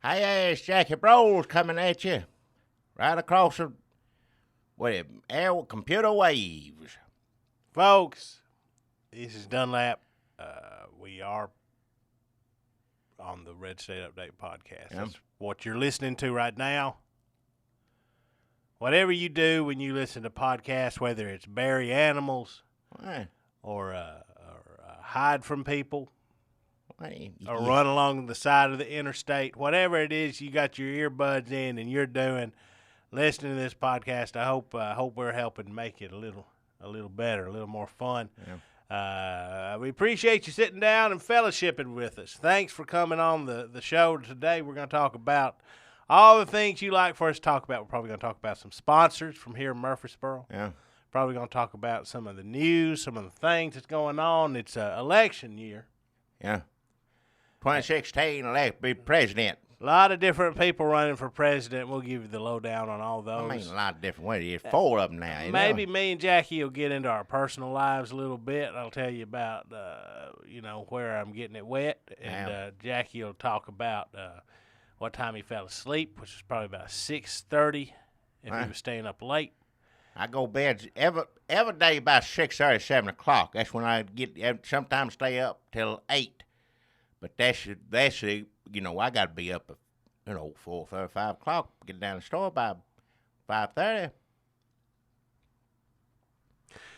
Hey, it's Jackie Bros coming at you right across the computer waves. Folks, this is Dunlap. We are on the Red State Update podcast. That's what you're listening to right now. Whatever you do when you listen to podcasts, whether it's bury animals or hide from people or run along the side of the interstate, whatever it is you got your earbuds in and you're doing, listening to this podcast, I hope we're helping make it a little better, a little more fun. Yeah. We appreciate you sitting down and fellowshipping with us. Thanks for coming on the show today. We're going to talk about all the things you like for us to talk about. We're probably going to talk about some sponsors from here in Murfreesboro. Yeah. Probably going to talk about some of the news, some of the things that's going on. It's election year. Yeah. 2016, elect be president. A lot of different people running for president. We'll give you the lowdown on all those. I mean, a lot of different ways. There's 4 of them now. Maybe me and Jackie will get into our personal lives a little bit. I'll tell you about, where I'm getting it wet. And Jackie will talk about what time he fell asleep, which was probably about 6:30 if he was staying up late. I go to bed every day about 6:30, 7 o'clock. That's when I sometimes stay up till 8. But that's I got to be up at, 4:30, 5 o'clock, get down the store by 5:30.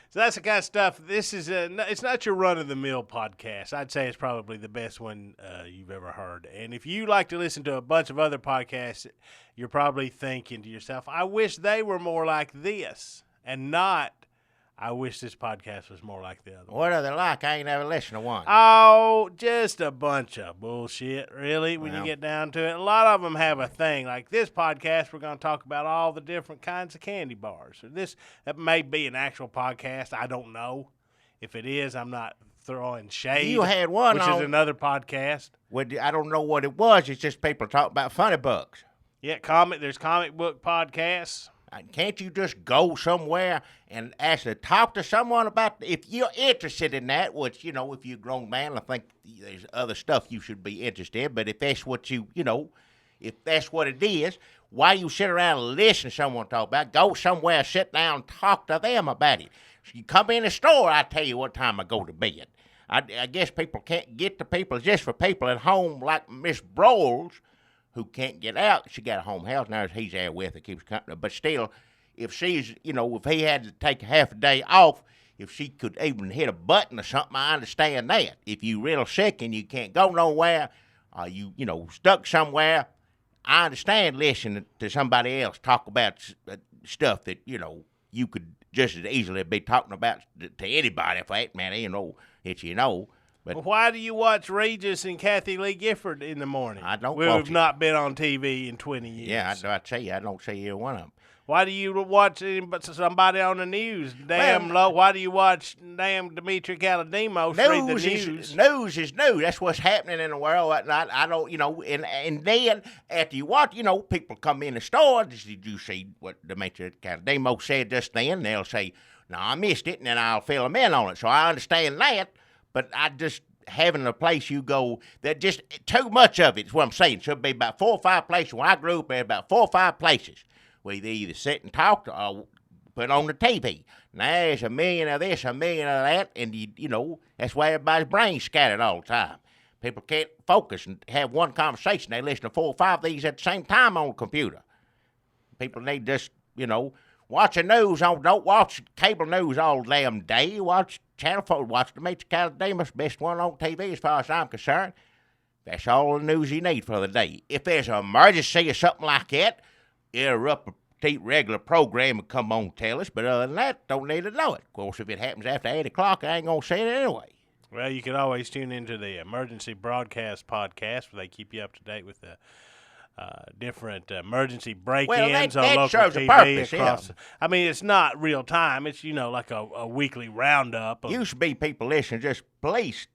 So that's the kind of stuff. This is it's not your run-of-the-mill podcast. I'd say it's probably the best one you've ever heard. And if you like to listen to a bunch of other podcasts, you're probably thinking to yourself, I wish they were more like this, and not, I wish this podcast was more like the other one. What are they like? I ain't never listened to one. Oh, just a bunch of bullshit, really, when you get down to it. A lot of them have a thing. Like this podcast, we're going to talk about all the different kinds of candy bars. That may be an actual podcast. I don't know. If it is, I'm not throwing shade. You had one which is another podcast. I don't know what it was. It's just people talking about funny books. Yeah, there's comic book podcasts. Can't you just go somewhere and actually talk to someone about if you're interested in that, which, if you're a grown man, I think there's other stuff you should be interested in, but if that's what if that's what it is, why you sit around and listen to someone talk about it? Go somewhere, sit down, and talk to them about it. You come in the store, I tell you what time I go to bed. I guess people can't get to people. It's just for people at home like Miss Broyles, who can't get out. She got a home health nurse. He's there with her, keeps company. But still, if she's, if he had to take half a day off, if she could even hit a button or something, I understand that. If you're real sick and you can't go nowhere, or you stuck somewhere, I understand listening to somebody else talk about stuff that, you could just as easily be talking about to anybody for that matter, But why do you watch Regis and Kathy Lee Gifford in the morning? I don't. We've not been on TV in 20 years. Yeah, I tell you, I don't see either one of them. Why do you watch somebody on the news? Why do you watch Dimitri Kaladimos read the news? News is news. That's what's happening in the world. I don't, and then after you watch, people come in the store. Did you see what Dimitri Kaladimos said just then? They'll say, no, I missed it, and then I'll fill them in on it. So I understand that. But I just having a place you go that just too much of it is what I'm saying. Should be about 4 or 5 places. When I grew up, there were about 4 or 5 places where they either sit and talk or put on the TV. Now there's a million of this, a million of that, and that's why everybody's brain's scattered all the time. People can't focus and have one conversation. They listen to 4 or 5 of these at the same time on the computer. People need just watch the news don't watch cable news all damn day. Watch Channel 4, watch Dimitri Kaladimos, best one on TV as far as I'm concerned. That's all the news you need for the day. If there's an emergency or something like that, interrupt a regular program and come on and tell us. But other than that, don't need to know it. Of course, if it happens after 8 o'clock, I ain't going to say it anyway. Well, you can always tune into the Emergency Broadcast Podcast where they keep you up to date with the different emergency break-ins on local TV purpose, across. Yeah. I mean, it's not real time. It's like a weekly roundup. Used to be people listening just police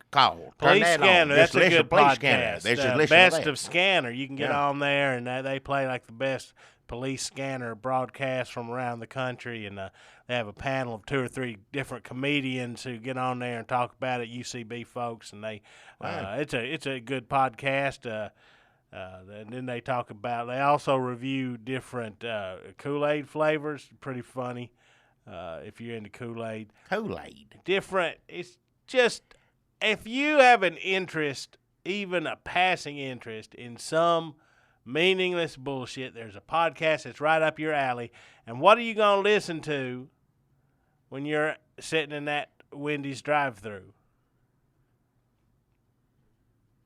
call. Police Scanner. That's a good podcast. The Best of Scanner. You can get on there, and they play like the best police scanner broadcasts from around the country, and they have a panel of 2 or 3 different comedians who get on there and talk about it. UCB folks, and they it's a good podcast. And then they talk about, they also review different Kool-Aid flavors. Pretty funny if you're into Kool-Aid. Kool-Aid. Different. It's just, if you have an interest, even a passing interest in some meaningless bullshit, there's a podcast that's right up your alley. And what are you going to listen to when you're sitting in that Wendy's drive-thru?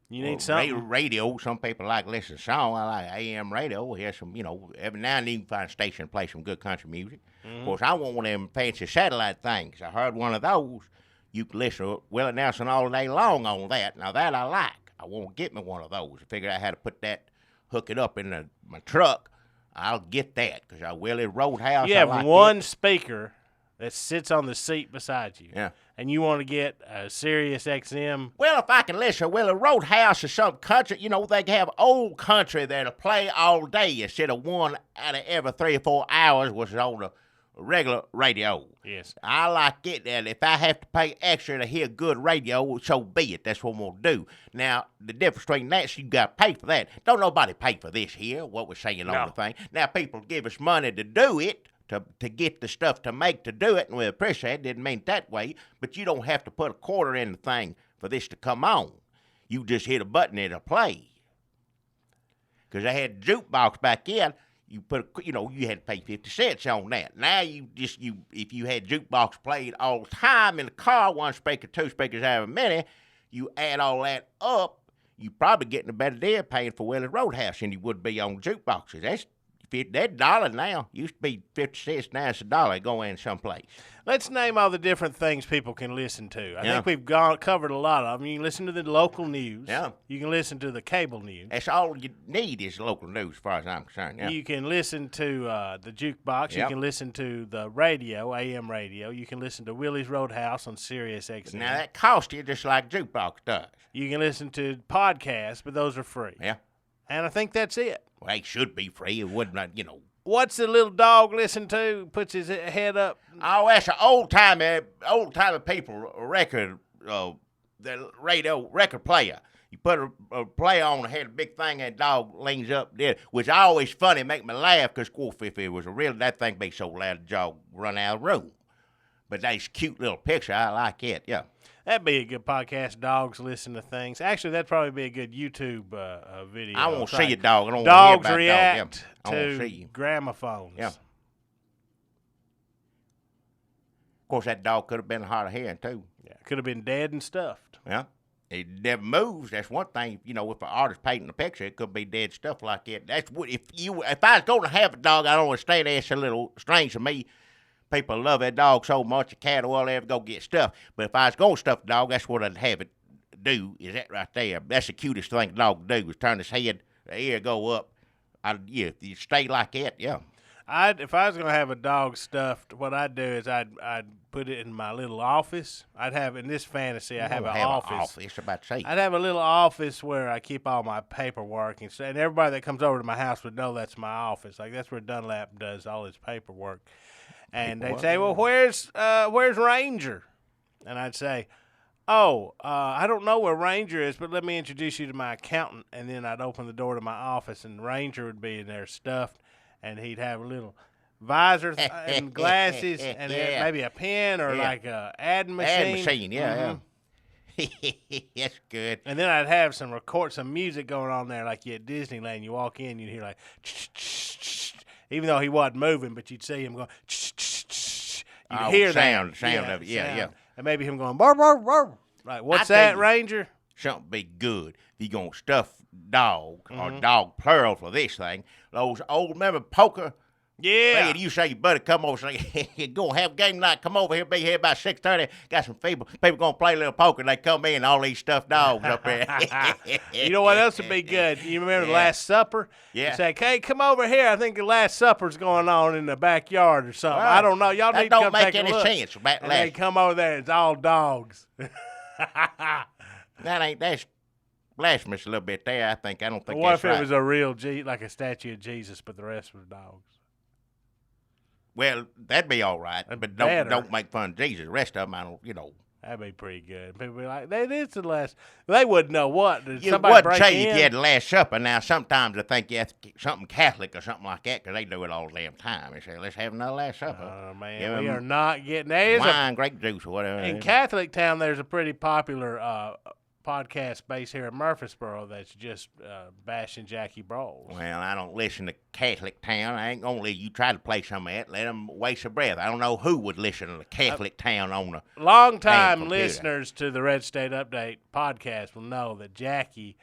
You need something. Radio. Some people like to listen to song. I like AM radio. Here's some, every now and then you can find a station to play some good country music. Mm-hmm. Of course, I want one of them fancy satellite things. I heard one of those. You can listen to Willie Nelson all day long on that. Now, that I like. I want to get me one of those. I figured out how to hook it up in my truck. I'll get that because I Willie's Roadhouse. You have one speaker that sits on the seat beside you. Yeah. And you want to get a Sirius XM. Well, if I can listen to Willie Roadhouse or some country, they can have old country that'll play all day instead of one out of every 3 or 4 hours, which is on the regular radio. Yes. I like it that if I have to pay extra to hear good radio, so be it. That's what I'm going to do. Now, the difference between that is you got to pay for that. Don't nobody pay for this here, what we're saying on the thing. Now, people give us money to do it, to get the stuff to make to do it, and we appreciate it. Didn't mean it that way, but you don't have to put a quarter in the thing for this to come on. You just hit a button and it'll play. Because I had jukebox back in. You you had to pay 50 cents on that. Now if you had jukebox played all the time in the car, 1 speaker, 2 speakers out of a minute, you add all that up, you probably getting a better deal paying for Willie's Roadhouse than you would be on jukeboxes. That $1 now used to be 50 cents. Now it's $1 going someplace. Let's name all the different things people can listen to. I think we've covered a lot of them. You can listen to the local news. Yeah. You can listen to the cable news. That's all you need is local news, as far as I'm concerned. Yeah. You can listen to the jukebox. You can listen to the radio, AM radio. You can listen to Willie's Roadhouse on Sirius XM. Now that costs you just like jukebox does. You can listen to podcasts, but those are free. Yeah. And I think that's it. Well, they should be free. It wouldn't, What's the little dog listen to? Puts his head up. Oh, that's an old-timey people record, the radio record player. You put a player on the head, a big thing, and that dog leans up there, which always funny, make me laugh, because, if it was a real, that thing be so loud, the dog run out of the room. But that's a cute little picture. I like it, yeah. That'd be a good podcast. Dogs listen to things. Actually, that'd probably be a good YouTube video. I want to see a dog. I don't dogs want to hear about react to gramophones. Yeah. Of course, that dog could have been hard of hearing too. Yeah, could have been dead and stuffed. Yeah, it never moves. That's one thing. If an artist painting a picture, it could be dead stuff like that. That's what if I was going to have a dog, I don't understand. That's a little strange to me. People love that dog so much, a cat or whatever, go get stuffed. But if I was going to stuff the dog, that's what I'd have it do, is that right there. That's the cutest thing the dog do, is turn his head, the ear go up. If you stay like that, yeah. If I was going to have a dog stuffed, what I'd do is I'd put it in my little office. I'd have, in this fantasy, I have an office. About to say. I'd have a little office where I keep all my paperwork, and everybody that comes over to my house would know that's my office. Like, that's where Dunlap does all his paperwork. And they'd say, well, where's Ranger? And I'd say, I don't know where Ranger is, but let me introduce you to my accountant. And then I'd open the door to my office, and Ranger would be in there stuffed, and he'd have a little visor and glasses and maybe a pen or like a ad machine. Ad machine, yeah. That's good. And then I'd have some music going on there like you at Disneyland. You walk in, you'd hear like, even though he wasn't moving, but you'd see him going, you'd hear sound that. Of it, yeah. And maybe him going, bark, bark, bark. Right, what's that, Ranger? Something be good. If you're going to stuff dog or dog plural for this thing, those old, remember poker? Yeah. You say, buddy, come over. Say, you're going to have game night. Come over here. Be here by 6:30. Got some people going to play a little poker. They come in, all these stuffed dogs up there. You know what else would be good? You remember the Last Supper? Yeah. You say, hey, come over here. I think the Last Supper's going on in the backyard or something. I don't know. Y'all need to come take a look. That don't make any sense. And they come over there. It's all dogs. That's blasphemous a little bit there. I don't think what that's right. What if it was a real like a statue of Jesus, but the rest was dogs? Well, that'd be all right, but don't make fun of Jesus. The rest of them, That'd be pretty good. People be like, "This is the last." They wouldn't know what. Did You somebody wouldn't break say in? if you had the Last Supper. Now, sometimes I think you have to get something Catholic or something like that because they do it all the damn time. They say, let's have another Last Supper. Oh, man, Give we 'em are not getting that. wine, grape juice, or whatever. In Catholic Town, there's a pretty popular podcast based here in Murfreesboro that's just bashing Jackie Brawls. Well, I don't listen to Catholic Town. I ain't gonna let you try to play some of that. Let them waste their breath. I don't know who would listen to the Catholic Town on the Long-time listeners to the Red State Update podcast will know that Jackie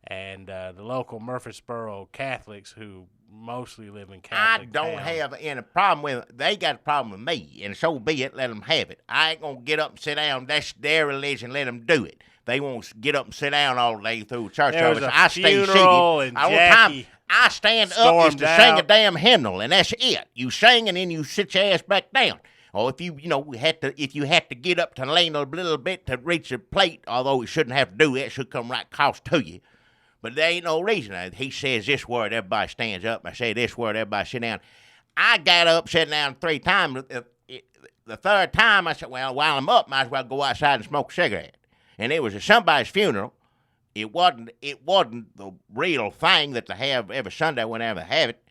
and the local Murfreesboro Catholics who mostly live in Catholic I don't town. have any problem with it. They got a problem with me, and so be it. Let them have it. I ain't gonna get up and sit down. That's their religion. Let them do it. They won't get up and sit down all day through church service. I stay seated all the time. I stand up is to sing a damn hymnal, and that's it. You sing and then you sit your ass back down. Or if you had to get up to lean a little bit to reach the plate, although you shouldn't have to do that, it should come right across to you. But there ain't no reason. He says this word, everybody stands up. I say this word, everybody sit down. I got up, sat down 3 times. The third time, I said, well, while I'm up, might as well go outside and smoke a cigarette. And it was at somebody's funeral. It wasn't the real thing that they have every Sunday whenever they have it.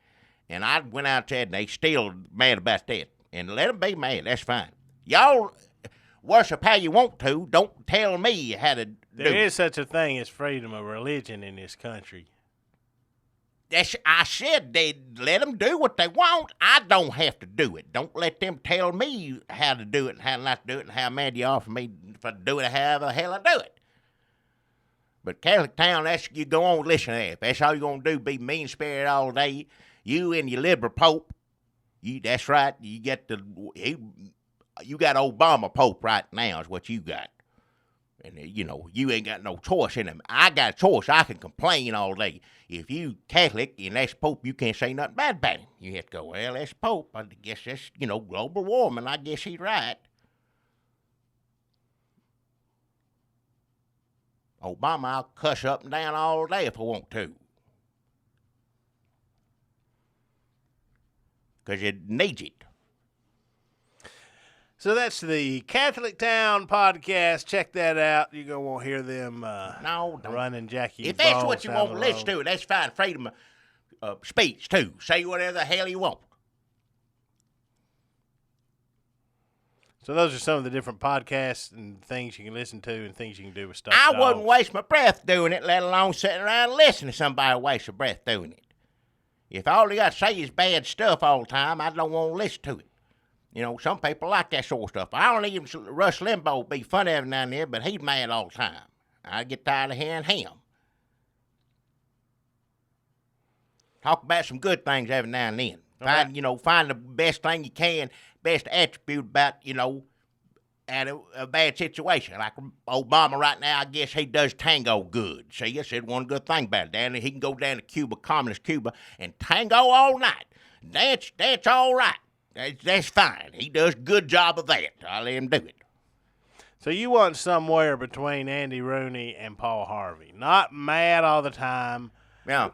And I went out there, and they still mad about that. And let them be mad. That's fine. Y'all worship how you want to. Don't tell me how to do it. There is such a thing as freedom of religion in this country. I said they let them do what they want. I don't have to do it. Don't let them tell me how to do it and how not to do it and how mad you are for me for doing it however the hell I do it. But Catholic Town, that's you go on listen to that. If that's all you're going to do, be mean-spirited all day, you and your liberal pope, that's right, you got Obama Pope right now is what you got. And, you ain't got no choice in them. I got a choice. I can complain all day. If you Catholic and that's Pope, you can't say nothing bad about him. You have to go, well, that's Pope. I guess that's, global warming. I guess he's right. Obama, I'll cuss up and down all day if I want to. Because it needs it. So that's the Catholic Town podcast. Check that out. You're going to want to hear them running Jackie. If that's what you want to listen to, that's fine. Freedom of speech, too. Say whatever the hell you want. So those are some of the different podcasts and things you can listen to and things you can do with stuff. I wouldn't waste my breath doing it, let alone sitting around and listening to somebody waste their breath doing it. If all they got to say is bad stuff all the time, I don't want to listen to it. Some people like that sort of stuff. I don't even Rush Limbaugh be funny every now and then, but he's mad all the time. I get tired of hearing him. Talk about some good things every now and then. Find the best thing you can, best attribute about, at a bad situation. Like Obama right now, I guess he does tango good. See, I said one good thing about it. He can go down to Cuba, communist Cuba, and tango all night. That's all right. That's fine. He does a good job of that. I'll let him do it. So you want somewhere between Andy Rooney and Paul Harvey. Not mad all the time. Yeah.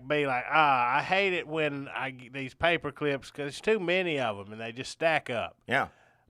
Be like, I hate it when I get these paper clips because there's too many of them and they just stack up. Yeah.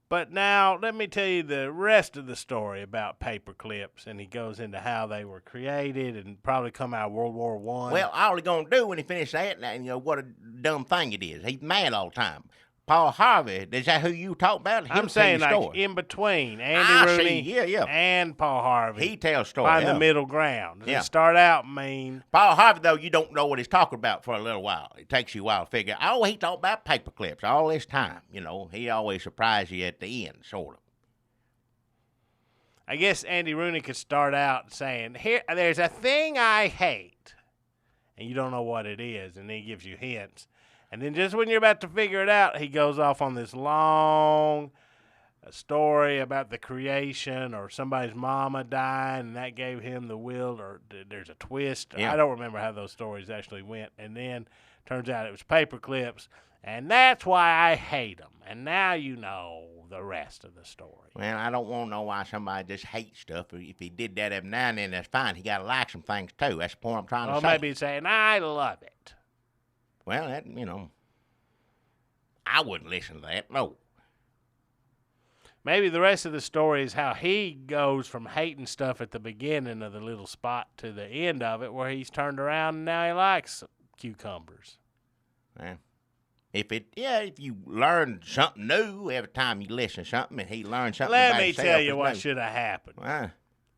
But now let me tell you the rest of the story about paper clips, and he goes into how they were created and probably come out of World War I. Well, all he's going to do when he finishes that, what a dumb thing it is. He's mad all the time. Paul Harvey, is that who you talk about? I'm saying like in between Andy Rooney and Paul Harvey. He tells stories. Find the middle ground. Does it start out mean? Paul Harvey, though, you don't know what he's talking about for a little while. It takes you a while to figure out, he talked about paper clips all this time. He always surprises you at the end, sort of. I guess Andy Rooney could start out saying, there's a thing I hate, and you don't know what it is, and then he gives you hints. And then just when you're about to figure it out, he goes off on this long story about the creation or somebody's mama dying, and that gave him the will, or there's a twist. Yeah. I don't remember how those stories actually went. And then turns out it was paper clips, and that's why I hate them. And now you know the rest of the story. Well, I don't want to know why somebody just hates stuff. If he did that every now and then, that's fine. He got to like some things, too. That's the point I'm trying to say. Well, maybe he's saying, I love it. Well, I wouldn't listen to that, no. Maybe the rest of the story is how he goes from hating stuff at the beginning of the little spot to the end of it, where he's turned around and now he likes cucumbers. Man. If you learn something new every time you listen to something, and he learns something Let about me himself, tell you it's what new. should have happened. Wow.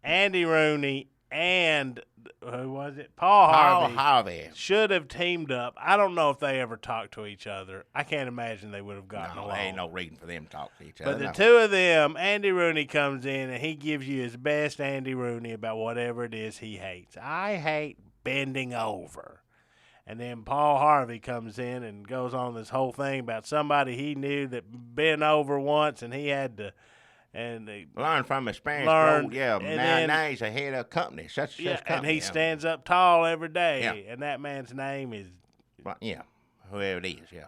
Andy Rooney and who was it? Paul Harvey should have teamed up. I don't know if they ever talked to each other. I can't imagine they would have gotten along. There ain't no reason for them to talk to each But other. the two of them, Andy Rooney comes in and he gives you his best Andy Rooney about whatever it is he hates. I hate bending over. And then Paul Harvey comes in and goes on this whole thing about somebody he knew that bent over once and he had to learn from experience. Now he's a head of a company. Such company. And he stands up tall every day. Yeah. And that man's name is... Well, yeah, whoever it is, yeah.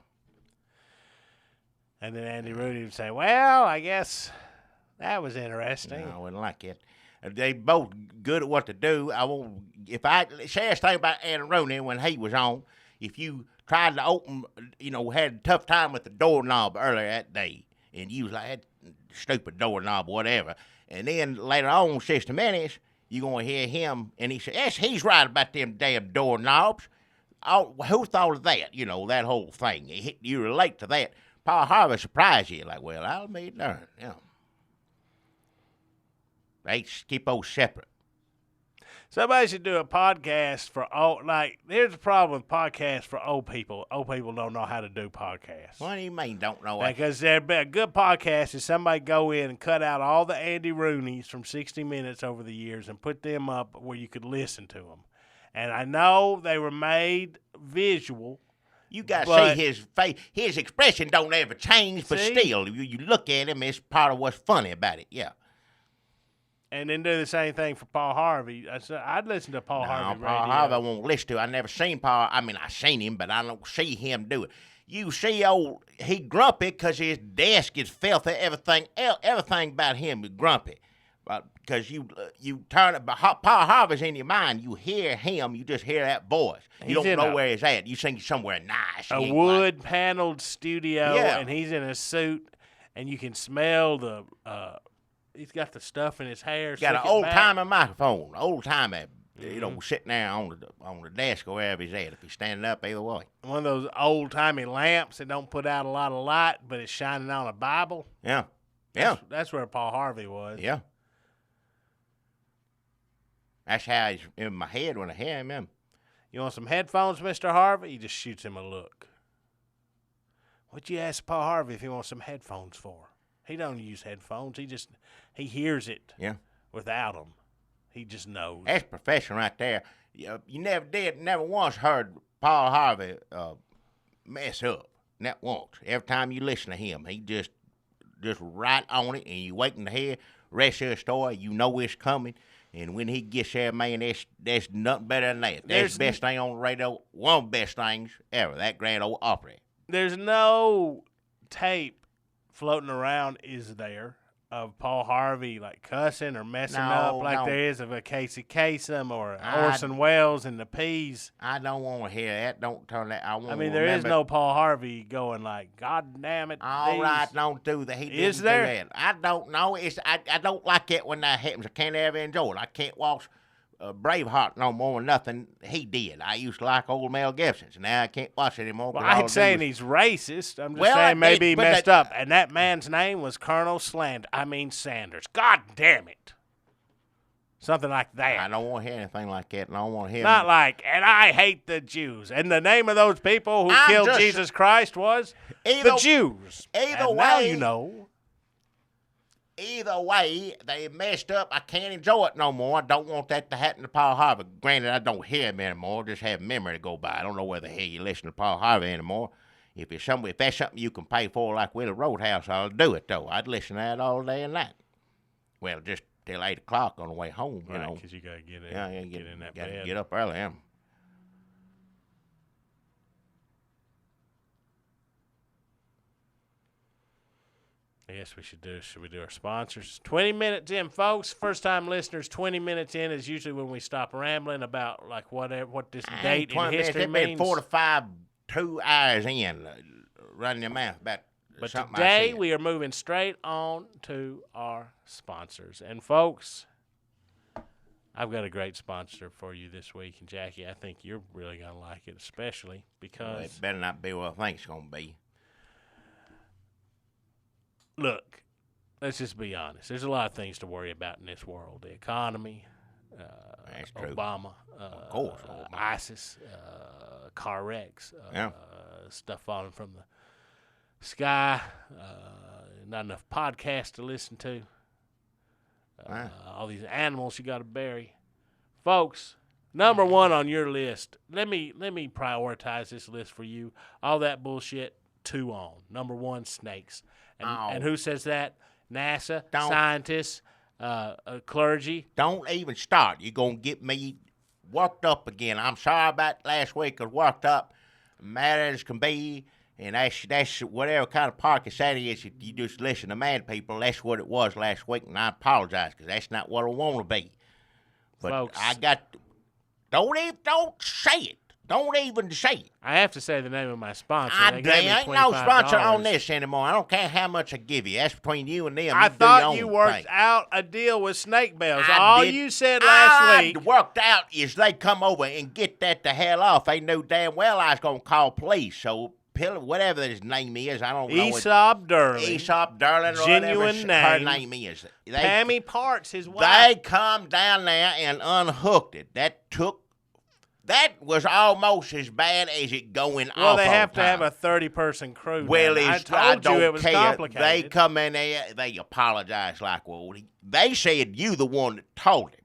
And then Andy Rooney would say, well, I guess that was interesting. No, I wouldn't like it. They both good at what to do. Saddest thing about Andy Rooney when he was on, if you tried to open, had a tough time with the doorknob earlier that day, and you was like, that stupid doorknob, whatever, and then later on, 60 Minutes, you're going to hear him, and he said, yes, he's right about them damn doorknobs. Oh, who thought of that? That whole thing. You relate to that. Paul Harvey surprised you. Like, well, I'll be darned. Yeah. They keep those separate. Somebody should do a podcast for here's the problem with podcasts for old people. Old people don't know how to do podcasts. What do you mean don't know? Because a good podcast is somebody go in and cut out all the Andy Rooneys from 60 Minutes over the years and put them up where you could listen to them. And I know they were made visual. You got to see his face. His expression don't ever change, but still, you look at him, it's part of what's funny about it, yeah. And then do the same thing for Paul Harvey. I'd listen to Paul Harvey. Paul Harvey I won't listen to. I never seen Paul. I mean, I seen him, but I don't see him do it. You see, he grumpy because his desk is filthy. Everything about him is grumpy. Because you turn it, but Paul Harvey's in your mind. You hear him, you just hear that voice. You don't know where he's at. You think he's somewhere nice. A wood-paneled studio, and he's in a suit, and you can smell the... he's got the stuff in his hair. Got an old-timer microphone. Old-timer, sitting there on the desk or wherever he's at. If he's standing up, either way. One of those old-timey lamps that don't put out a lot of light, but it's shining on a Bible. Yeah. That's where Paul Harvey was. Yeah. That's how he's in my head when I hear him. You want some headphones, Mr. Harvey? He just shoots him a look. What'd you ask Paul Harvey if he wants some headphones for? He don't use headphones. He hears it. Yeah. Without them. He just knows. That's professional right there. You never once heard Paul Harvey mess up. Not once. Every time you listen to him, he just right on it, and you waiting to hear the rest of the story. You know it's coming. And when he gets there, man, that's nothing better than that. That's the best thing on the radio. One of the best things ever. That Grand Ole Opry. There's no tape floating around, is there, of Paul Harvey like cussing or messing up like there is of a Casey Kasem or Orson Welles and the Peas. I don't want to hear that. Don't turn that. I mean, there is no Paul Harvey going like, God damn it. All right, don't do that. He didn't do that. I don't know. I don't like it when that happens. I can't ever enjoy it. I can't watch Braveheart no more than nothing he did. I used to like old Mel Gibson's. Now I can't watch it anymore. Well, I ain't saying he's racist. I'm just saying maybe he messed up. And that man's name was Colonel Sanders. God damn it. Something like that. I don't want to hear anything like that. And I don't want to hear not like, and I hate the Jews. And the name of those people who killed Jesus Christ was the Jews. Either way. Now you know. Either way, they messed up. I can't enjoy it no more. I don't want that to happen to Paul Harvey. Granted, I don't hear him anymore. Just have memory to go by. I don't know whether the hell you listen to Paul Harvey anymore. If that's something you can pay for, like Willie Roadhouse, I'll do it, though. I'd listen to that all day and night. Well, just till 8 o'clock on the way home, you know. Because you got to get in, get in that bed. bed. Get up early, I guess should we do our sponsors? 20 minutes in, folks. First time listeners, 20 minutes in is usually when we stop rambling about like what this date in history means. It's been 4 to 5, 2 hours in, running your mouth about But today we are moving straight on to our sponsors. And, folks, I've got a great sponsor for you this week. And, Jackie, I think you're really going to like it, especially because... Well, it better not be what I think it's going to be. Look, let's just be honest. There's a lot of things to worry about in this world. The economy, that's true. Obama, of course, ISIS, car wrecks, yeah. Stuff falling from the sky, not enough podcasts to listen to, all these animals you got to bury. Folks, number one on your list, let me prioritize this list for you. All that bullshit, 2 on. Number 1, snakes. And who says that? NASA, scientists, clergy. Don't even start. You're going to get me worked up again. I'm sorry about last week. I was worked up, mad as can be. And that's whatever kind of podcast that is. If you just listen to mad people, that's what it was last week. And I apologize because that's not what I want to be. But folks, don't say it. Don't even say it. I have to say the name of my sponsor. There ain't no sponsor on this anymore. I don't care how much I give you. That's between you and them. I thought you worked out a deal with snake bells. All you said last week. Worked out is they come over and get that the hell off. They knew damn well I was going to call police. So, whatever his name is, I don't know. Aesop Durling. Aesop Durling. Genuine name. Her name is. Pammy Parks, his wife. They come down there and unhooked it. That was almost as bad as it going off. Well, they have to have a 30-person crew. Well, I told you it was complicated. They come in there, they apologize like, well, they said you the one that told him.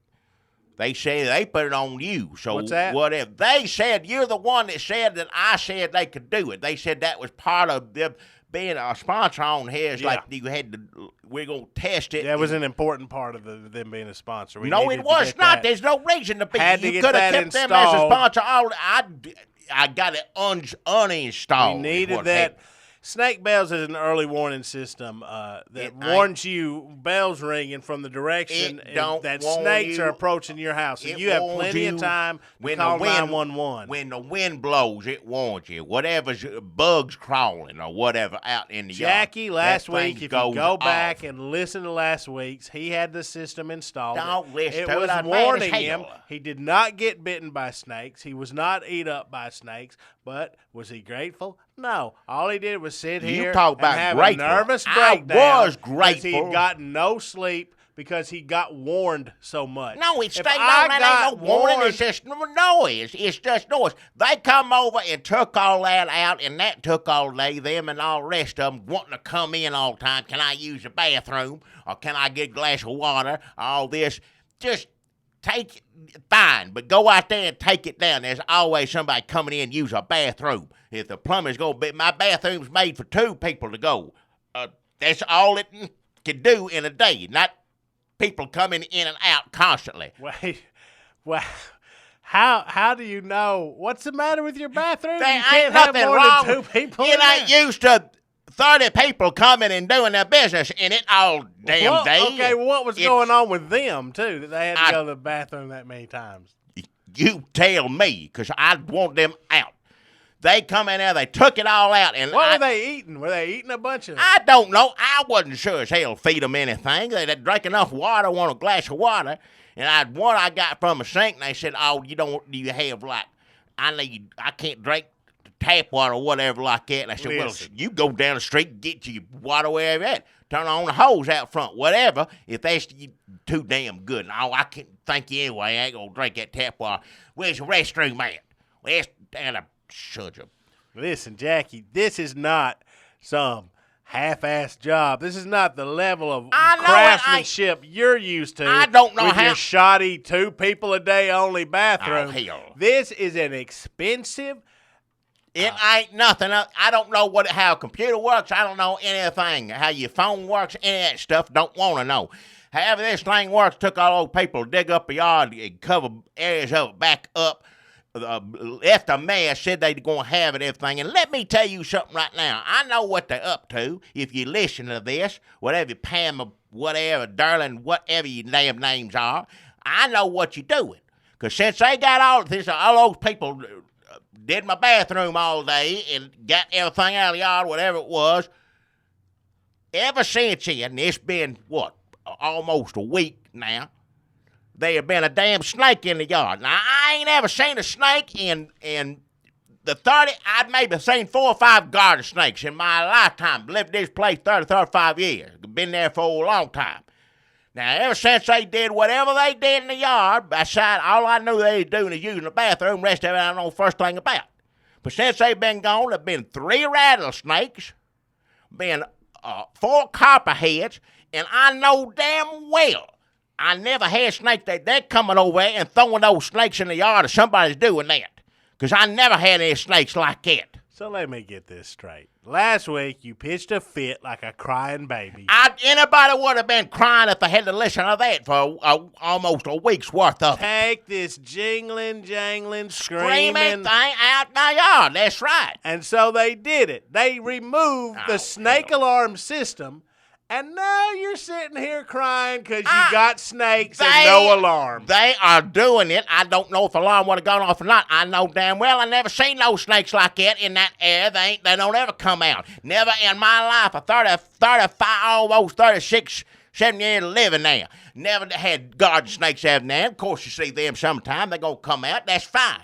They said they put it on you. So what's that? Whatever. They said you're the one that said that I said they could do it. They said that was part of them being a sponsor on here. It's like you had to, we're going to test it. That was an important part of them being a sponsor. No, it was not. There's no reason to be. You could have kept them as a sponsor. I got it uninstalled. We needed that. Snake bells is an early warning system that warns you bells ringing from the direction that snakes are approaching your house. And you have plenty of time to call 911. When the wind blows, it warns you. Whatever's bugs crawling or whatever out in the yard. Jackie, last week, if you go back and listen to last week's, he had the system installed. Don't listen it to was it. warning him. He did not get bitten by snakes. He was not eat up by snakes. But was he grateful? No. All he did was sit here and have a nervous breakdown. I was grateful. He had gotten no sleep because he got warned so much. No, it's stayed on. That ain't no warning. It's just noise. It's just noise. They come over and took all that out, and that took all day. Them and all the rest of them wanting to come in all the time. Can I use the bathroom? Or can I get a glass of water? All this. Just take it, fine, but go out there and take it down. There's always somebody coming in and use a bathroom. If the plumber's going to be, my bathroom's made for 2 people to go. That's all it can do in a day, not people coming in and out constantly. Wait, well, how do you know? What's the matter with your bathroom? There you can't ain't nothing have more wrong. than 2 people. It ain't used to 30 people coming and doing their business in it all damn day. Okay, well, what was going on with them, too, that they had to go to the bathroom that many times? You tell me, because I want them out. They come in there, they took it all out. And what were they eating? Were they eating a bunch of... I don't know. I wasn't sure as hell feed them anything. They drank enough water, want a glass of water. And one I got from a sink, and they said, do you have, like, I can't drink tap water or whatever like that. And I said, Listen. Well, you go down the street and get your water wherever at. Turn on the hose out front, whatever, if that's too damn good. No, I can't thank you anyway. I ain't going to drink that tap water. Where's the restroom at? Well, it's down a shut up. Listen, Jackie, this is not some half-assed job. This is not the level of craftsmanship you're used to. I don't know with your shoddy 2 people a day only bathroom. Oh, hell. This is an expensive... It ain't nothing. I don't know how a computer works. I don't know anything. How your phone works, any of that stuff. Don't want to know. However this thing works, took all those people to dig up a yard and cover areas of it back up. Left a mess, said they're going to have it, everything. And let me tell you something right now. I know what they're up to. If you listen to this, whatever Pam or whatever, Darling, whatever your damn names are, I know what you're doing. Because since they got all those people did my bathroom all day and got everything out of the yard, whatever it was, ever since then, it's been, almost a week now, there have been a damn snake in the yard. Now, I ain't ever seen a snake in the 30, I'd maybe seen 4 or 5 garden snakes in my lifetime. Lived this place 35 years. Been there for a long time. Now, ever since they did whatever they did in the yard, beside all I knew they was doing is using the bathroom, rest of it I don't know the first thing about. But since they've been gone, there have been 3 rattlesnakes, been 4 copperheads, and I know damn well I never had snakes. They're coming over there and throwing those snakes in the yard, or somebody's doing that. Because I never had any snakes like that. So let me get this straight. Last week, you pitched a fit like a crying baby. Anybody would have been crying if they had to listen to that for almost a week's worth of it. Take this jingling, jangling, Screaming screaming thing out in the yard. That's right. And so they did it. They removed the snake alarm system, and now you're sitting here crying because you got snakes and no alarm. They are doing it. I don't know if the alarm would have gone off or not. I know damn well I never seen no snakes like that in that area. They don't ever come out. Never in my life, 35, almost 36, 7 years living there. Never had garden snakes out there. Of course, you see them sometime. They're going to come out. That's fine.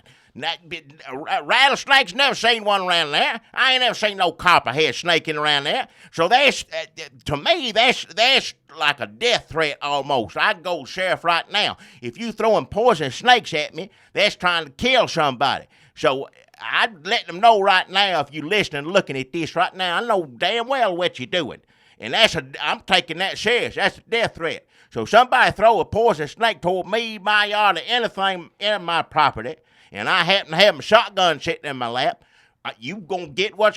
Rattlesnakes, never seen one around there. I ain't never seen no copperhead snaking around there. So that's, to me, that's like a death threat almost. I'd go sheriff right now. If you throwing poison snakes at me, that's trying to kill somebody. So I'd let them know right now, if you listening and looking at this right now, I know damn well what you're doing. And I'm taking that serious. That's a death threat. So somebody throw a poison snake toward me, my yard, or anything in my property, and I happen to have my shotgun sitting in my lap, you gonna get right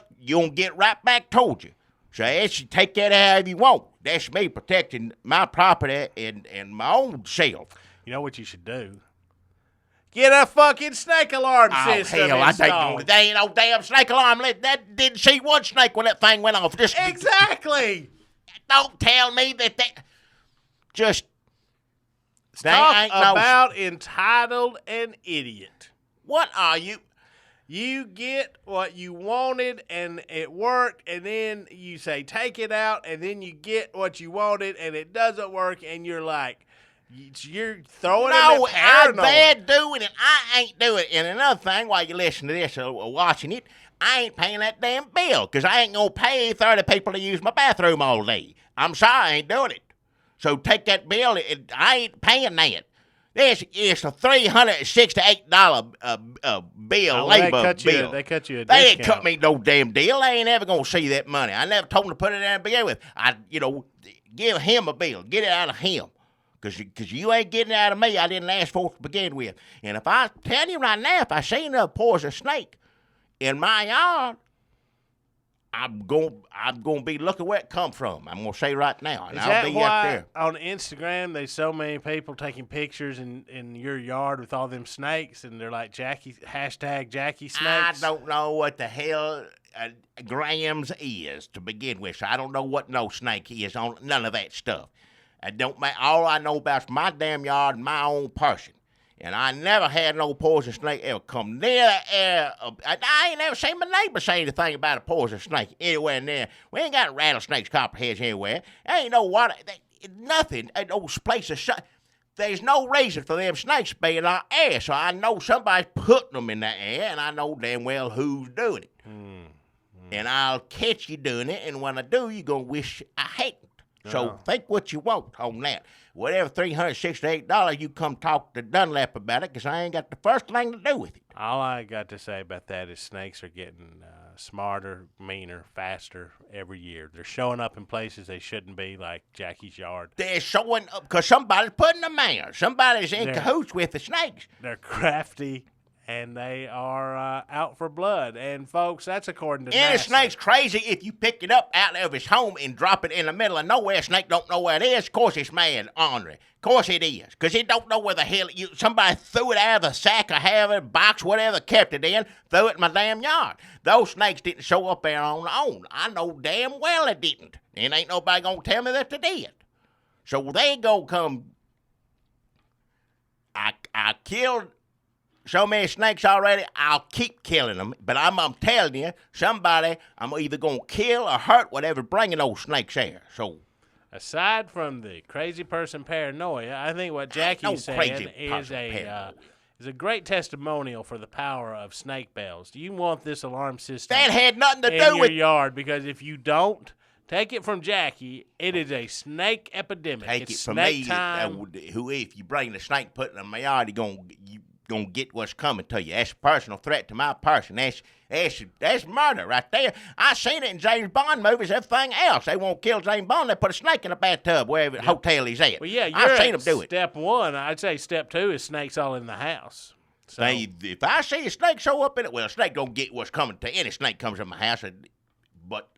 back toward you. So you take that however you want. That's me protecting my property and my own self. You know what you should do? Get a fucking snake alarm system installed. There ain't no damn snake alarm. That didn't see one snake when that thing went off. Exactly. Don't tell me that. Just talk about entitled and idiot. What are you? You get what you wanted and it worked, and then you say take it out, and then you get what you wanted and it doesn't work, and you're like, you're throwing it at paranoid. No, they're doing it. I ain't doing it. And another thing, while you listen to this or watching it, I ain't paying that damn bill because I ain't going to pay 30 people to use my bathroom all day. I'm sorry, I ain't doing it. So take that bill. I ain't paying that. It's a $368 bill, labor bill. They cut you a discount. They didn't cut me no damn deal. They ain't ever going to see that money. I never told them to put it there to begin with. Give him a bill. Get it out of him. Because you ain't getting it out of me. I didn't ask for it to begin with. And if I tell you right now, if I see another poison snake in my yard, I'm going to be looking where it come from. I'm going to say right now. And I'll be up there. On Instagram, there's so many people taking pictures in your yard with all them snakes, and they're like hashtag Jackie Snakes? I don't know what the hell grams is to begin with. So I don't know what no snake is on none of that stuff. All I know about is my damn yard and my own person. And I never had no poison snake ever come near the air. I ain't never seen my neighbor say anything about a poison snake anywhere near. We ain't got rattlesnakes, copperheads anywhere. There ain't no water, nothing. Those places shut. There's no reason for them snakes to be in our air. So I know somebody's putting them in the air, and I know damn well who's doing it. And I'll catch you doing it, and when I do, you're going to wish I hadn't. So think what you want on that. Whatever $368, you come talk to Dunlap about it, because I ain't got the first thing to do with it. All I got to say about that is snakes are getting smarter, meaner, faster every year. They're showing up in places they shouldn't be, like Jackie's yard. They're showing up because somebody's putting them there. Somebody's in cahoots with the snakes. They're crafty. And they are out for blood. And, folks, that's according to NASA. And a snake's crazy if you pick it up out of his home and drop it in the middle of nowhere. A snake don't know where it is. Of course it's mad, ornery. Of course it is. Because it don't know where the hell somebody threw it out of the sack or have it, box, whatever, kept it in, threw it in my damn yard. Those snakes didn't show up there on their own. I know damn well it didn't. And ain't nobody going to tell me that they did. So they go come. I killed so many snakes already, I'll keep killing them. But I'm telling you, somebody, I'm either going to kill or hurt whatever's bringing those snakes there. So, aside from the crazy person paranoia, I think what Jackie's saying is a great testimonial for the power of snake bells. Do you want this alarm system that had nothing to in do your with yard? Because if you don't, take it from Jackie, it is a snake epidemic. Take it's it from snake me. time. If you bring the snake, put it in my yard, you gonna get what's coming to you. That's a personal threat to my person. That's murder right there. I seen it in James Bond movies. Everything else, they won't kill James Bond. They put a snake in a bathtub wherever hotel he's at. Well, yeah, I've seen them do it. Step one, I'd say step two is snakes all in the house. So, if I see a snake show up in it, well, a snake gonna get what's coming to any snake comes in my house. But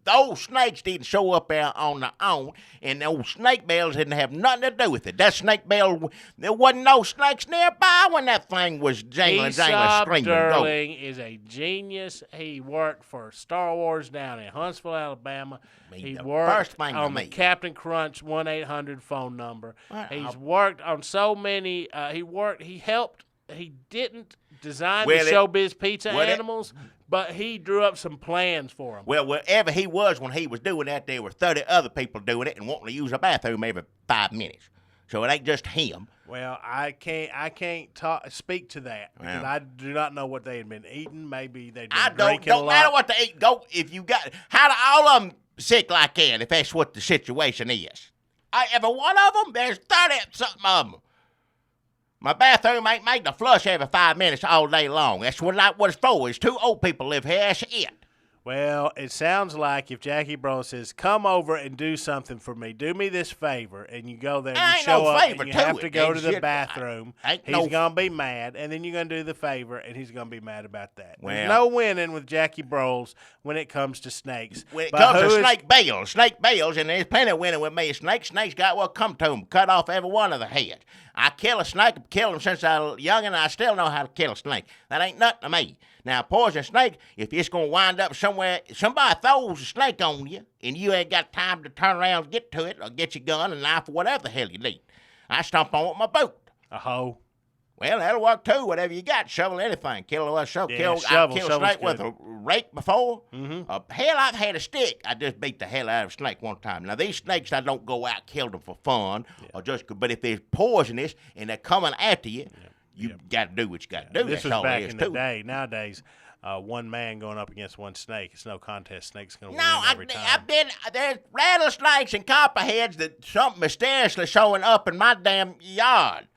those snakes didn't show up there on their own, and those snake bells didn't have nothing to do with it. That snake bell, there wasn't no snakes nearby when that thing was jangling, screaming. Sterling is a genius. He worked for Star Wars down in Huntsville, Alabama. He worked on the Captain Crunch 1-800 phone number. He's worked on so many. He helped. He didn't design the Showbiz Pizza animals, but he drew up some plans for them. Well, wherever he was when he was doing that, there were 30 other people doing it and wanting to use a bathroom every 5 minutes. So it ain't just him. Well, I can't speak to that because I do not know what they had been eating. Maybe they'd been drinking a lot. Don't matter what they eat. Go if you got. How do all of them sick like that? If that's what the situation is, every one of them. There's 30-something of them. My bathroom ain't made to flush every 5 minutes all day long. That's what it's for. It's 2 old people live here. That's it. Well, it sounds like if Jackie Brown says, come over and do something for me, do me this favor, and you go there and you show up and you have to go to the bathroom, he's going to be mad, and then you're going to do the favor, and he's going to be mad about that. There's no winning with Jackie Broyles when it comes to snakes. When it comes to snake bells, and there's plenty of winning with me. Snakes got what come to them, cut off every one of the heads. I kill a snake, I've killed them since I was young, and I still know how to kill a snake. That ain't nothing to me. Now, a poison snake, if it's going to wind up somewhere, somebody throws a snake on you, and you ain't got time to turn around and get to it, or get your gun and knife or whatever the hell you need. I stomp on it with my boot. A hoe. Well, that'll work too, whatever you got. Shovel anything. Kill a shovel. I killed a snake with a rake before. Mm-hmm. Hell, I've had a stick. I just beat the hell out of a snake one time. Now, these snakes, I don't go out kill them for fun, but if they're poisonous and they're coming after you, you got to do what you got to do. This was back in the day. Nowadays, one man going up against one snake, it's no contest. Snake's going to win every time. There's rattlesnakes and copperheads that something mysteriously showing up in my damn yard.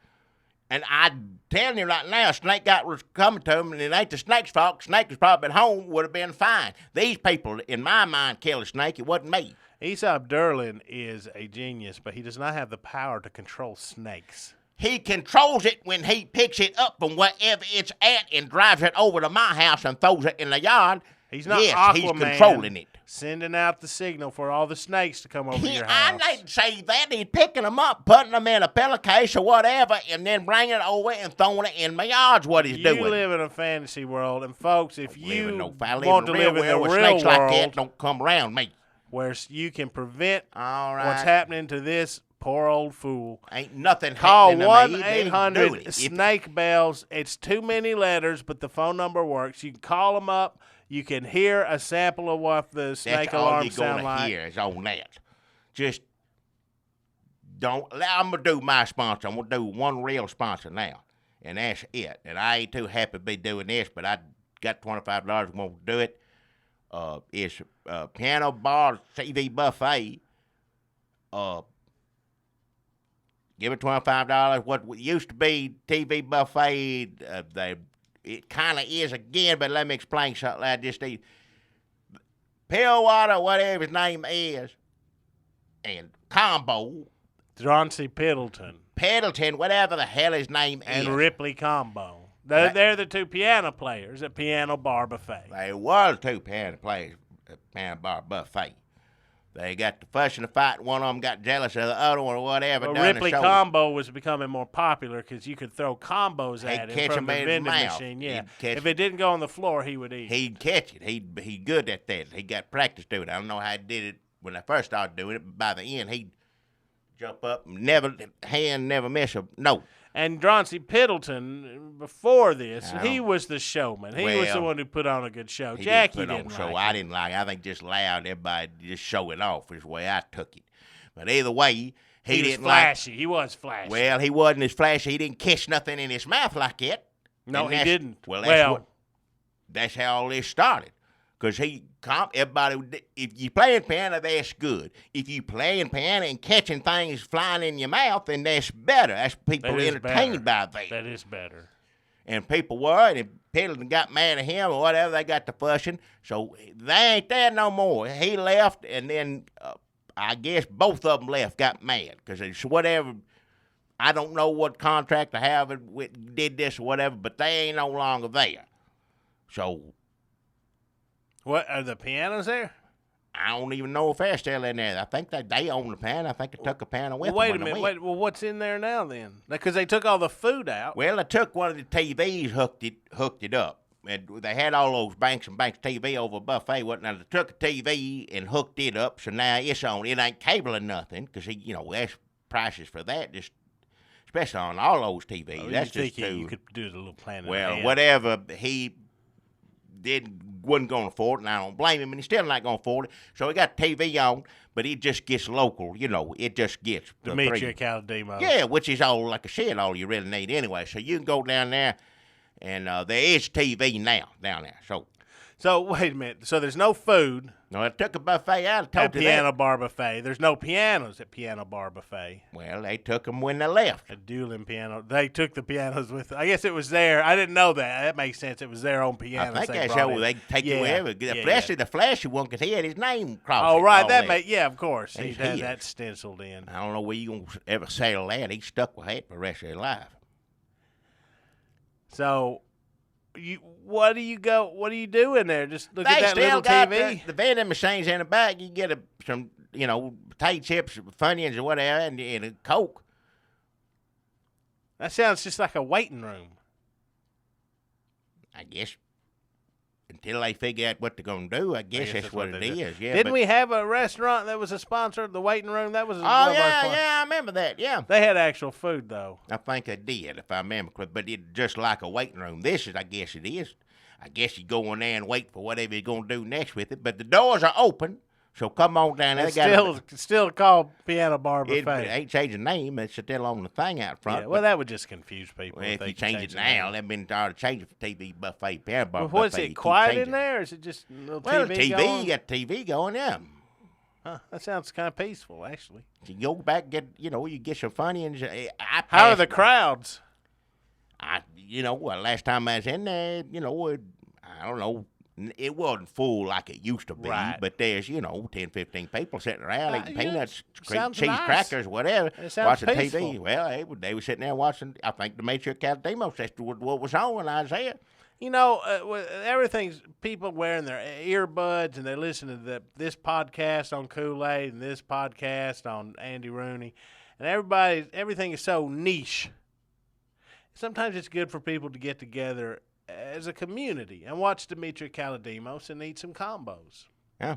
And I'm telling you right now, a snake was coming to him, and it ain't the snake's fault. Snake was probably at home, would have been fine. These people, in my mind, killed a snake. It wasn't me. Aesop Derlin is a genius, but he does not have the power to control snakes. He controls it when he picks it up from wherever it's at and drives it over to my house and throws it in the yard. He's not Aquaman, he's controlling it. Sending out the signal for all the snakes to come over your house. I didn't say that. He's picking them up, putting them in a pillowcase or whatever, and then bringing it over and throwing it in my yard's what he's doing. You live in a fantasy world, and folks, if you want to live in the real world, snakes like that don't come around me. Where you can prevent what's happening to this poor old fool. Ain't nothing Call happening to me. 1-800-SNAKE BELLS. It's too many letters, but the phone number works. You can call them up. You can hear a sample of what the snake alarm sound like. That's all you're going to hear is on that. Just don't. I'm going to do my sponsor. I'm going to do one real sponsor now, and that's it. And I ain't too happy to be doing this, but I got $25. I'm going to do it. It's Piano Bar TV Buffet. Give it $25. What used to be TV Buffet, it kind of is again, but let me explain something. I just eat Pillwater, whatever his name is, and Combo. Chauncey Pendleton, whatever the hell his name is. And Ripley Combo. They're the 2 piano players at Piano Bar Buffet. They was 2 piano players at Piano Bar Buffet. They got the fuss and the fight. One of them got jealous of the other one or whatever. Well, Ripley Combo was becoming more popular because you could throw combos at him from the vending machine. Yeah, if it didn't go on the floor, he would eat. He'd catch it. He's good at that. He got practice doing it. I don't know how he did it when I first started doing it, but by the end, he'd jump up and never miss a note. And Droncy Piddleton, before this, he was the showman. He was the one who put on a good show. Jackie didn't like it. I didn't like it. I think just allowed everybody to just show it off is the way I took it. But either way, he didn't flashy. He was flashy. Well, he wasn't as flashy. He didn't catch nothing in his mouth like that. No, he didn't. Well, that's how all this started. Because everybody, if you playing piano, that's good. If you playing piano and catching things flying in your mouth, then that's better. That's people entertained by that. That is better. And people were, and if Pendleton got mad at him or whatever, they got to fussing. So they ain't there no more. He left, and then I guess both of them left, got mad. Because it's whatever, I don't know what contract or however did this or whatever, but they ain't no longer there. So... What, are the pianos there? I don't even know if they're still in there. I think they own the piano. I think they took a piano with them. Wait a minute. Well, what's in there now then? Because they took all the food out. Well, they took one of the TVs, hooked it up. And they had all those banks and banks TV over a buffet. Now, they took a TV and hooked it up, so now it's on. It ain't cable or nothing, because, that's prices for that, just especially on all those TVs. Oh, that's just you could do the little plan. Well, whatever he wasn't going to afford it, and I don't blame him, and he's still not going to afford it. So he got TV on, but it just gets local, it just gets Demetria Calademo. Yeah, which is all, like I said, all you really need anyway. So you can go down there, and there is TV now down there. So wait a minute. So there's no food. No, I took a buffet out. At Piano Bar Buffet. There's no pianos at Piano Bar Buffet. Well, they took them when they left. A dueling piano. They took the pianos with. I guess it was there. I didn't know that. That makes sense. It was their own pianos. I think that's how they take it wherever. Especially the flashy one, because he had his name crossed. Oh, right. Of course. He had that stenciled in. I don't know where you're going to ever sell that. He's stuck with that for the rest of his life. So... What do you do in there? Just look at that little TV? The vending machines in the back. You get some, potato chips, Funyuns or whatever, and a Coke. That sounds just like a waiting room. I guess until they figure out what they're going to do, I guess that's what it is. Yeah, Didn't we have a restaurant that was a sponsor of the waiting room? That was I remember that, yeah. They had actual food, though. I think they did, if I remember correctly, but it's just like a waiting room. This is, I guess it is. I guess you go in there and wait for whatever you're going to do next with it, but the doors are open, so come on down there. It's still called Piano Bar Buffet. It ain't changed the name. It's still on the thing out front. Yeah, well, that would just confuse people. Well, if you change it now, they've been tired of changing for TV buffet, Piano Bar Buffet. What's it, quiet in there, or is it just a little TV going? You got TV going, yeah. Huh, that sounds kind of peaceful, actually. You go back, you get some Funyuns. How are the crowds? Last time I was in there, I don't know. It wasn't full like it used to be, but there's, 10, 15 people sitting around eating peanuts, cheese crackers, whatever, watching peaceful. TV. Well, they were sitting there watching, I think, Demetria Calademo. That's what was on when I was there. Everything's people wearing their earbuds and they listen to this podcast on Kool-Aid and this podcast on Andy Rooney, and everything is so niche. Sometimes it's good for people to get together as a community and watch Demetria Calademos and eat some combos. Yeah,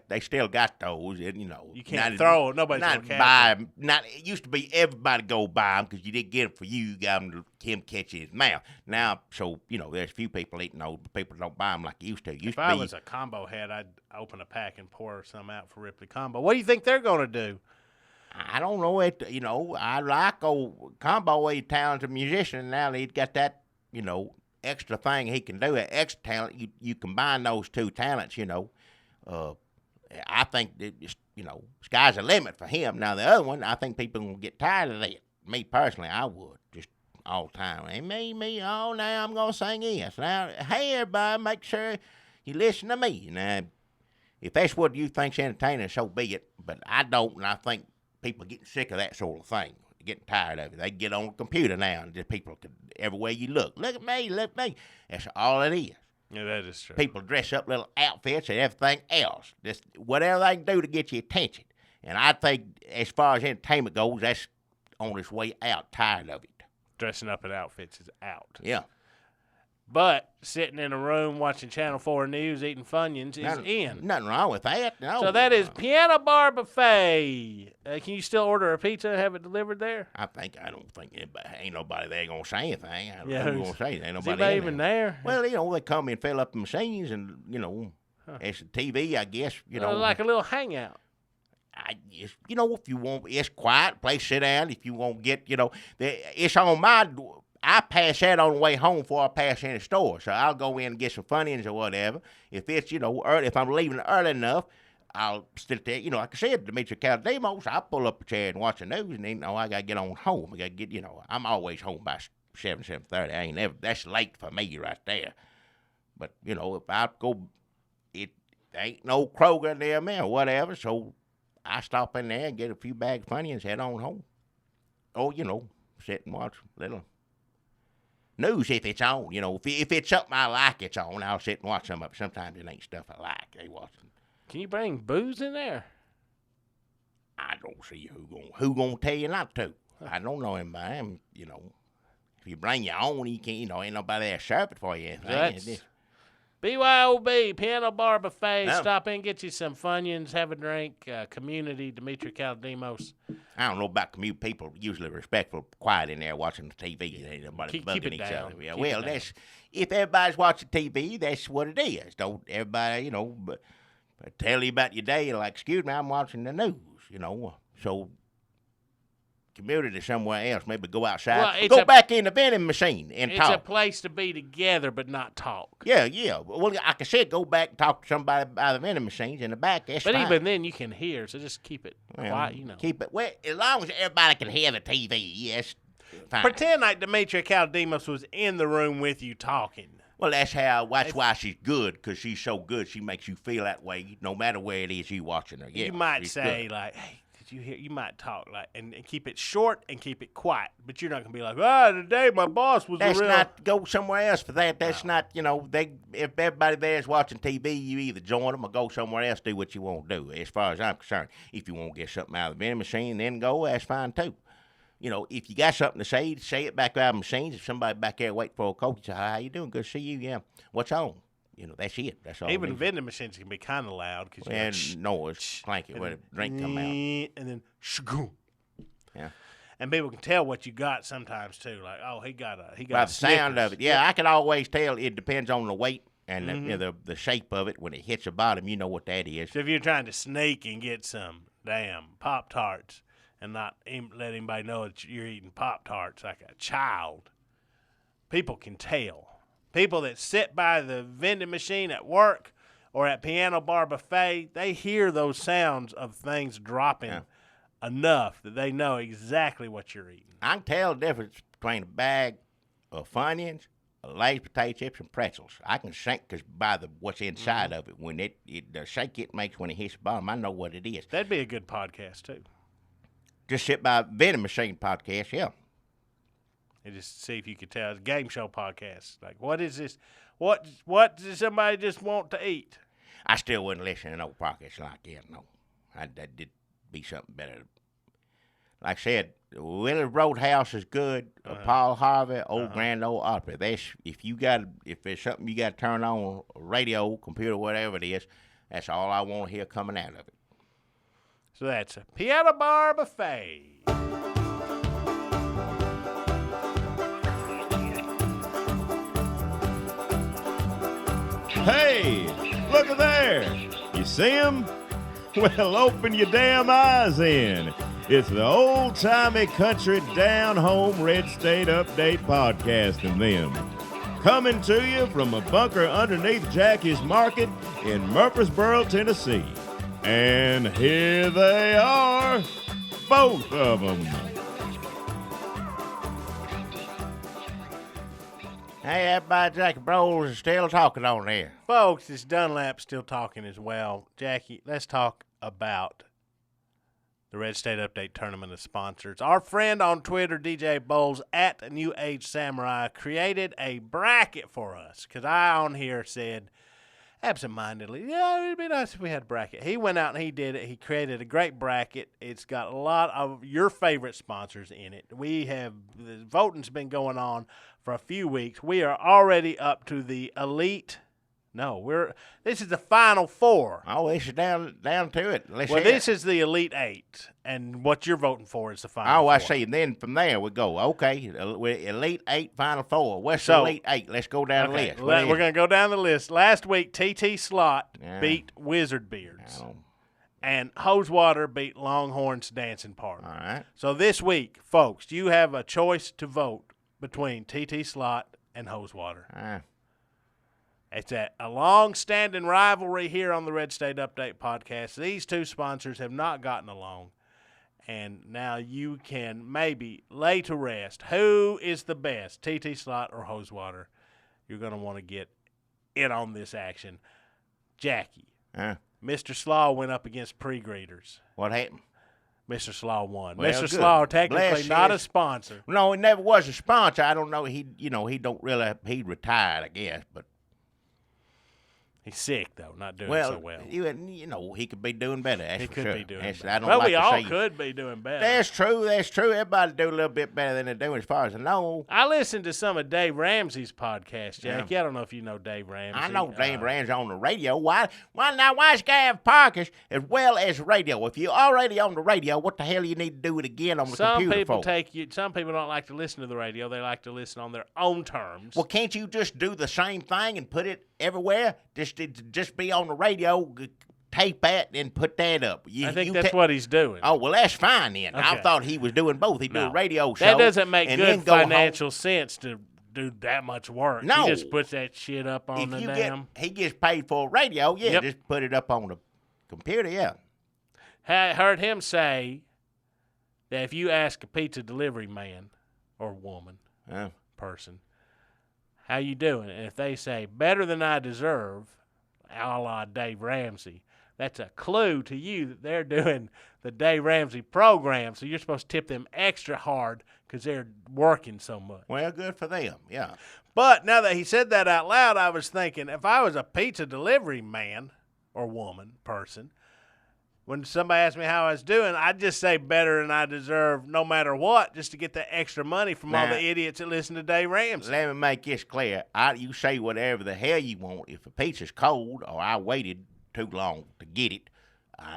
they still got those. You can't throw them. Nobody's going to buy them. It used to be everybody go buy them because you didn't get them for you. You got them to him catch in his mouth. Now, there's a few people eating those, but people don't buy them like you used to. If I was a combo head, I'd open a pack and pour some out for Ripley Combo. What do you think they're going to do? I don't know. I like old Combo. He's a talented musician. Now he's got that, extra thing he can do. That extra talent. You combine those two talents. I think that sky's the limit for him. Now the other one, I think people will get tired of that. Me personally, I would just all the time. Hey, me. Oh, now I'm gonna sing this. Now, hey, everybody, make sure you listen to me. Now, if that's what you think's entertaining, so be it. But I don't, and I think people are getting sick of that sort of thing. Getting tired of it. They get on the computer now, and just people can, everywhere you look at me. That's all it is. Yeah, that is true. People dress up little outfits and everything else. Just whatever they can do to get your attention. And I think as far as entertainment goes, that's on its way out. Tired of it. Dressing up in outfits is out. Yeah. But sitting in a room watching Channel 4 News eating Funyuns is in. Nothing wrong with that. No. So that is Piano Bar Buffet. Can you still order a pizza and have it delivered there? I don't think anybody, ain't nobody there going to say anything. Who's going to say it? Ain't Is nobody anybody even there? Well, they come and fill up the machines and, it's a TV, I guess, like a little hangout. If you want, it's quiet, place sit down. If you won't get, it's on I pass that on the way home before I pass in the store. So I'll go in and get some Funyuns or whatever. If it's, early, if I'm leaving early enough, I'll still take, like I said, Demetri Caldemos, I'll pull up a chair and watch the news, and then, I got to get on home. I got to get, I'm always home by 7:30. That's late for me right there. But, if I go, it ain't no Kroger near me or whatever, so I stop in there and get a few bags of Funyuns, head on home. Or, sit and watch a little news if it's on. If it's something I like, it's on. I'll sit and watch some of it. Sometimes it ain't stuff I like. They watching. Can you bring booze in there? I don't see who gonna tell you not to. I don't know anybody. If you bring your own, you can't. Ain't nobody there serve it for you. BYOB, Piano Bar Buffet. Stop in, get you some Funyuns, have a drink. Community, Demetri Caldemos. I don't know about community. People usually respectful, quiet in there watching the TV. Ain't nobody bugging each other. Yeah, well, that's if everybody's watching TV, that's what it is. Don't everybody, but tell you about your day. Like, excuse me, I'm watching the news. So. Community somewhere else, maybe go outside, go back in the vending machine and talk. It's a place to be together but not talk. Yeah. Well, like I said, go back and talk to somebody by the vending machines in the back. That's fine. Even then, you can hear, so just keep it quiet, Keep it, as long as everybody can hear the TV, yes, fine. Pretend like Demetri Caldemos was in the room with you talking. Well, that's why she's good, because she's so good, she makes you feel that way no matter where it is you watching her. Yeah, you might say, good. Like, hey, you might talk like and keep it short and keep it quiet, but you're not gonna be like, today my boss was. That's not go somewhere else for that. That's not if everybody there is watching TV, you either join them or go somewhere else, do what you want to do. As far as I'm concerned, if you want to get something out of the vending machine, then go. That's fine too. If you got something to say it back out of the machines. If somebody back there waiting for a coach, say, how you doing? Good to see you. Yeah, what's on? That's it. That's all. Even vending machines can be kind of loud because noise, clanky when a drink come out, and then shagoo. Yeah, and people can tell what you got sometimes too. Like, he got by the sound of it. Yeah, I can always tell. It depends on the weight and the shape of it. When it hits the bottom, you know what that is. So if you're trying to sneak and get some damn Pop-Tarts and not let anybody know that you're eating Pop-Tarts like a child, people can tell. People that sit by the vending machine at work or at Piano Bar Buffet, they hear those sounds of things dropping enough that they know exactly what you're eating. I can tell the difference between a bag of Funyuns, Lay's potato chips, and pretzels. I can shake by what's inside of it. When the shake it makes when it hits the bottom, I know what it is. That'd be a good podcast, too. Just sit by a vending machine podcast, yeah. And just see if you could tell. It's a game show podcast. Like, what is this? What does somebody just want to eat? I still wouldn't listen to no podcasts like that, no. That did be something better. Like I said, Willie's Roadhouse is good. Paul Harvey, Old Grand Ole Opry. If there's something you got to turn on, radio, computer, whatever it is, that's all I want to hear coming out of it. So that's a Piano Bar Buffet. Hey, look at there. You see him? Well, open your damn eyes in. It's the old-timey country down-home red state update podcast and them. Coming to you from a bunker underneath Jackie's Market in Murfreesboro, Tennessee. And here they are, both of them. Hey, everybody, Jackie Bros is still talking on there. Folks, it's Dunlap still talking as well. Jackie, let's talk about the Red State Update Tournament of sponsors. Our friend on Twitter, DJ Bowles, at New Age Samurai, created a bracket for us because I on here said, absentmindedly, yeah, it'd be nice if we had a bracket. He went out and he did it. He created a great bracket. It's got a lot of your favorite sponsors in it. The voting's been going on for a few weeks. We are already up to the elite. No, this is the final four. Oh, this is down to it. This is the elite 8, and what you're voting for is the final four. I see. And then from there we go. Okay, elite 8, final 4. What's the elite 8? Let's go down the list. We're going to go down the list. Last week, TT Slot beat Wizard Beards, and Hosewater beat Longhorn's Dancing Party. All right. So this week, folks, you have a choice to vote between TT Slot and Hosewater. It's a long-standing rivalry here on the Red State Update podcast. These two sponsors have not gotten along, and now you can maybe lay to rest who is the best, TT Slot or Hosewater. You're going to want to get in on this action. Jackie, Mr. Slaw went up against pre-greeters. What happened? Mr. Slaw won. Well, Mr. Slaw, technically not a sponsor. No, he never was a sponsor. I don't know. He retired, I guess, but. He's sick, though, not doing so well. He could be doing better. He could be doing better. I don't like we to all say could be doing better. That's true. Everybody do a little bit better than they're doing as far as I know. I listened to some of Dave Ramsey's podcast, Jackie. Yeah. I don't know if you know Dave Ramsey. I know Dave Ramsey on the radio. Why does this guy have podcasts as well as radio? If you're already on the radio, what the hell you need to do it again on the computer for? Some people don't like to listen to the radio. They like to listen on their own terms. Well, can't you just do the same thing and put it everywhere? Just be on the radio, tape that, and put that up. I think that's what he's doing. Oh, well, that's fine then. Okay. I thought he was doing both. He'd do a radio show. That doesn't make good financial sense to do that much work. No. He just puts that shit up on the damn. He gets paid for radio, just put it up on the computer, I heard him say that if you ask a pizza delivery man or woman, person, how you doing? And if they say, better than I deserve, a la Dave Ramsey, that's a clue to you that they're doing the Dave Ramsey program, so you're supposed to tip them extra hard because they're working so much. Well, good for them, yeah. But now that he said that out loud, I was thinking, if I was a pizza delivery man or woman, person, when somebody asked me how I was doing, I'd just say better than I deserve no matter what, just to get that extra money from all the idiots that listen to Dave Ramsey. Let me make this clear. You say whatever the hell you want. If a pizza's cold or I waited too long to get it,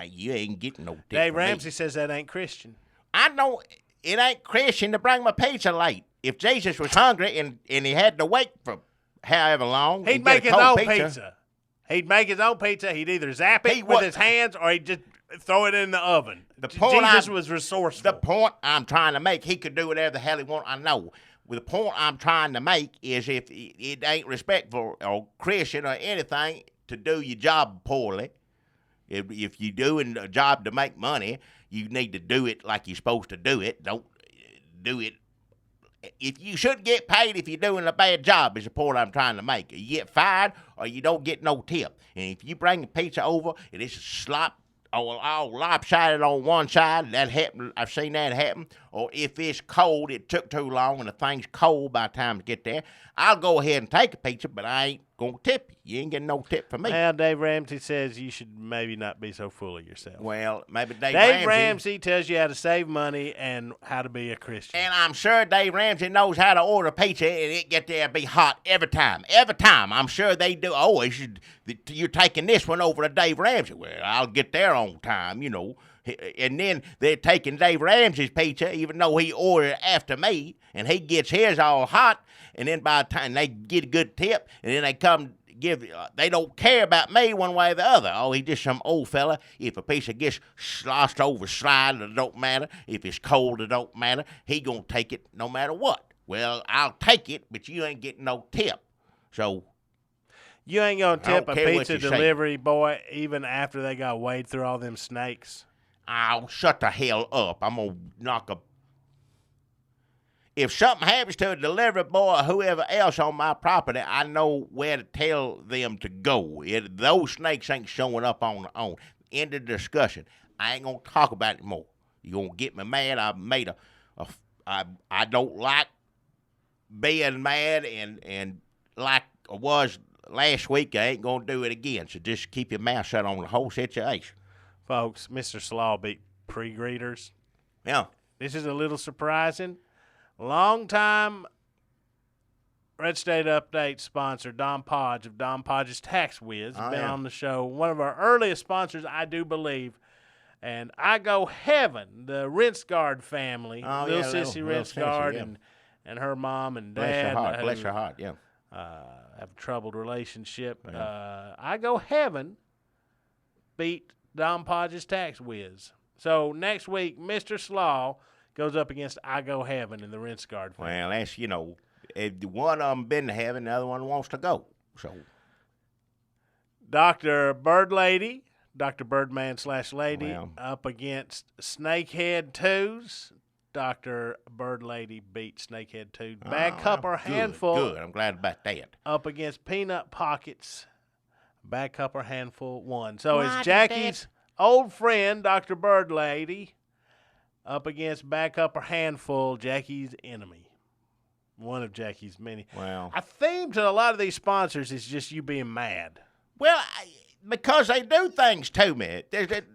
you ain't getting no tip. Dave Ramsey says that ain't Christian. I know it ain't Christian to bring my pizza late. If Jesus was hungry and he had to wait for however long, he'd make his own pizza. He'd make his own pizza. He'd either zap it with his hands or he'd just throw it in the oven. Jesus was resourceful. The point I'm trying to make, he could do whatever the hell he want. I know. The point I'm trying to make is if it ain't respectful or Christian or anything to do your job poorly, if you're doing a job to make money, you need to do it like you're supposed to do it. Don't do it. If you shouldn't get paid if you're doing a bad job is the point I'm trying to make. You get fired or you don't get no tip. And if you bring a pizza over and it's all lopsided on one side, that happened. I've seen that happen. Or if it's cold, it took too long and the thing's cold by the time to get there, I'll go ahead and take a pizza, but I ain't going to tip you. You ain't getting no tip from me. Well, Dave Ramsey says you should maybe not be so full of yourself. Well, maybe Dave Ramsey tells you how to save money and how to be a Christian. And I'm sure Dave Ramsey knows how to order pizza and it get there and be hot every time. Every time. I'm sure they do. Oh, you're taking this one over to Dave Ramsey. Well, I'll get there on time, you know. And then they're taking Dave Ramsey's pizza, even though he ordered after me, and he gets his all hot. And then by the time they get a good tip, and then they come they don't care about me one way or the other. Oh, he's just some old fella. If a pizza gets sloshed over, slided, it don't matter. If it's cold, it don't matter. He gonna take it no matter what. Well, I'll take it, but you ain't getting no tip. So you ain't gonna tip a pizza delivery boy even after they got wade through all them snakes. Oh, shut the hell up. I'm gonna knock a... If something happens to a delivery boy or whoever else on my property, I know where to tell them to go. Those snakes ain't showing up on their own. End of discussion. I ain't going to talk about it anymore. You're going to get me mad. I've made I don't like being mad and like I was last week. I ain't going to do it again. So just keep your mouth shut on the whole situation. Folks, Mr. Slaw beat pre-greeters. Yeah. This is a little surprising. Long-time Red State Update sponsor, Don Podge of Don Podge's Tax Whiz, been on the show. One of our earliest sponsors, I do believe. And I Go Heaven, the Rinsgard family, Little Sissy Rinsgard and her mom and dad. Bless her heart, yeah. Have a troubled relationship. Yeah. I Go Heaven beat Don Podge's Tax Whiz. So next week, Mr. Slaw goes up against I Go Heaven in the Rinsgard family. Well, that's, one of them been to heaven, the other one wants to go. So, Dr. Birdman / Lady up against Snakehead 2s. Dr. Birdlady beat Snakehead 2. Bag Cup or Handful. Good. I'm glad about that. Up against Peanut Pockets. Bag Cup or Handful won. So it's Jackie's old friend, Dr. Birdlady, up against Bag Cup or Handful, Jackie's enemy. One of Jackie's many. Well, a theme to a lot of these sponsors is just you being mad. Well, because they do things to me.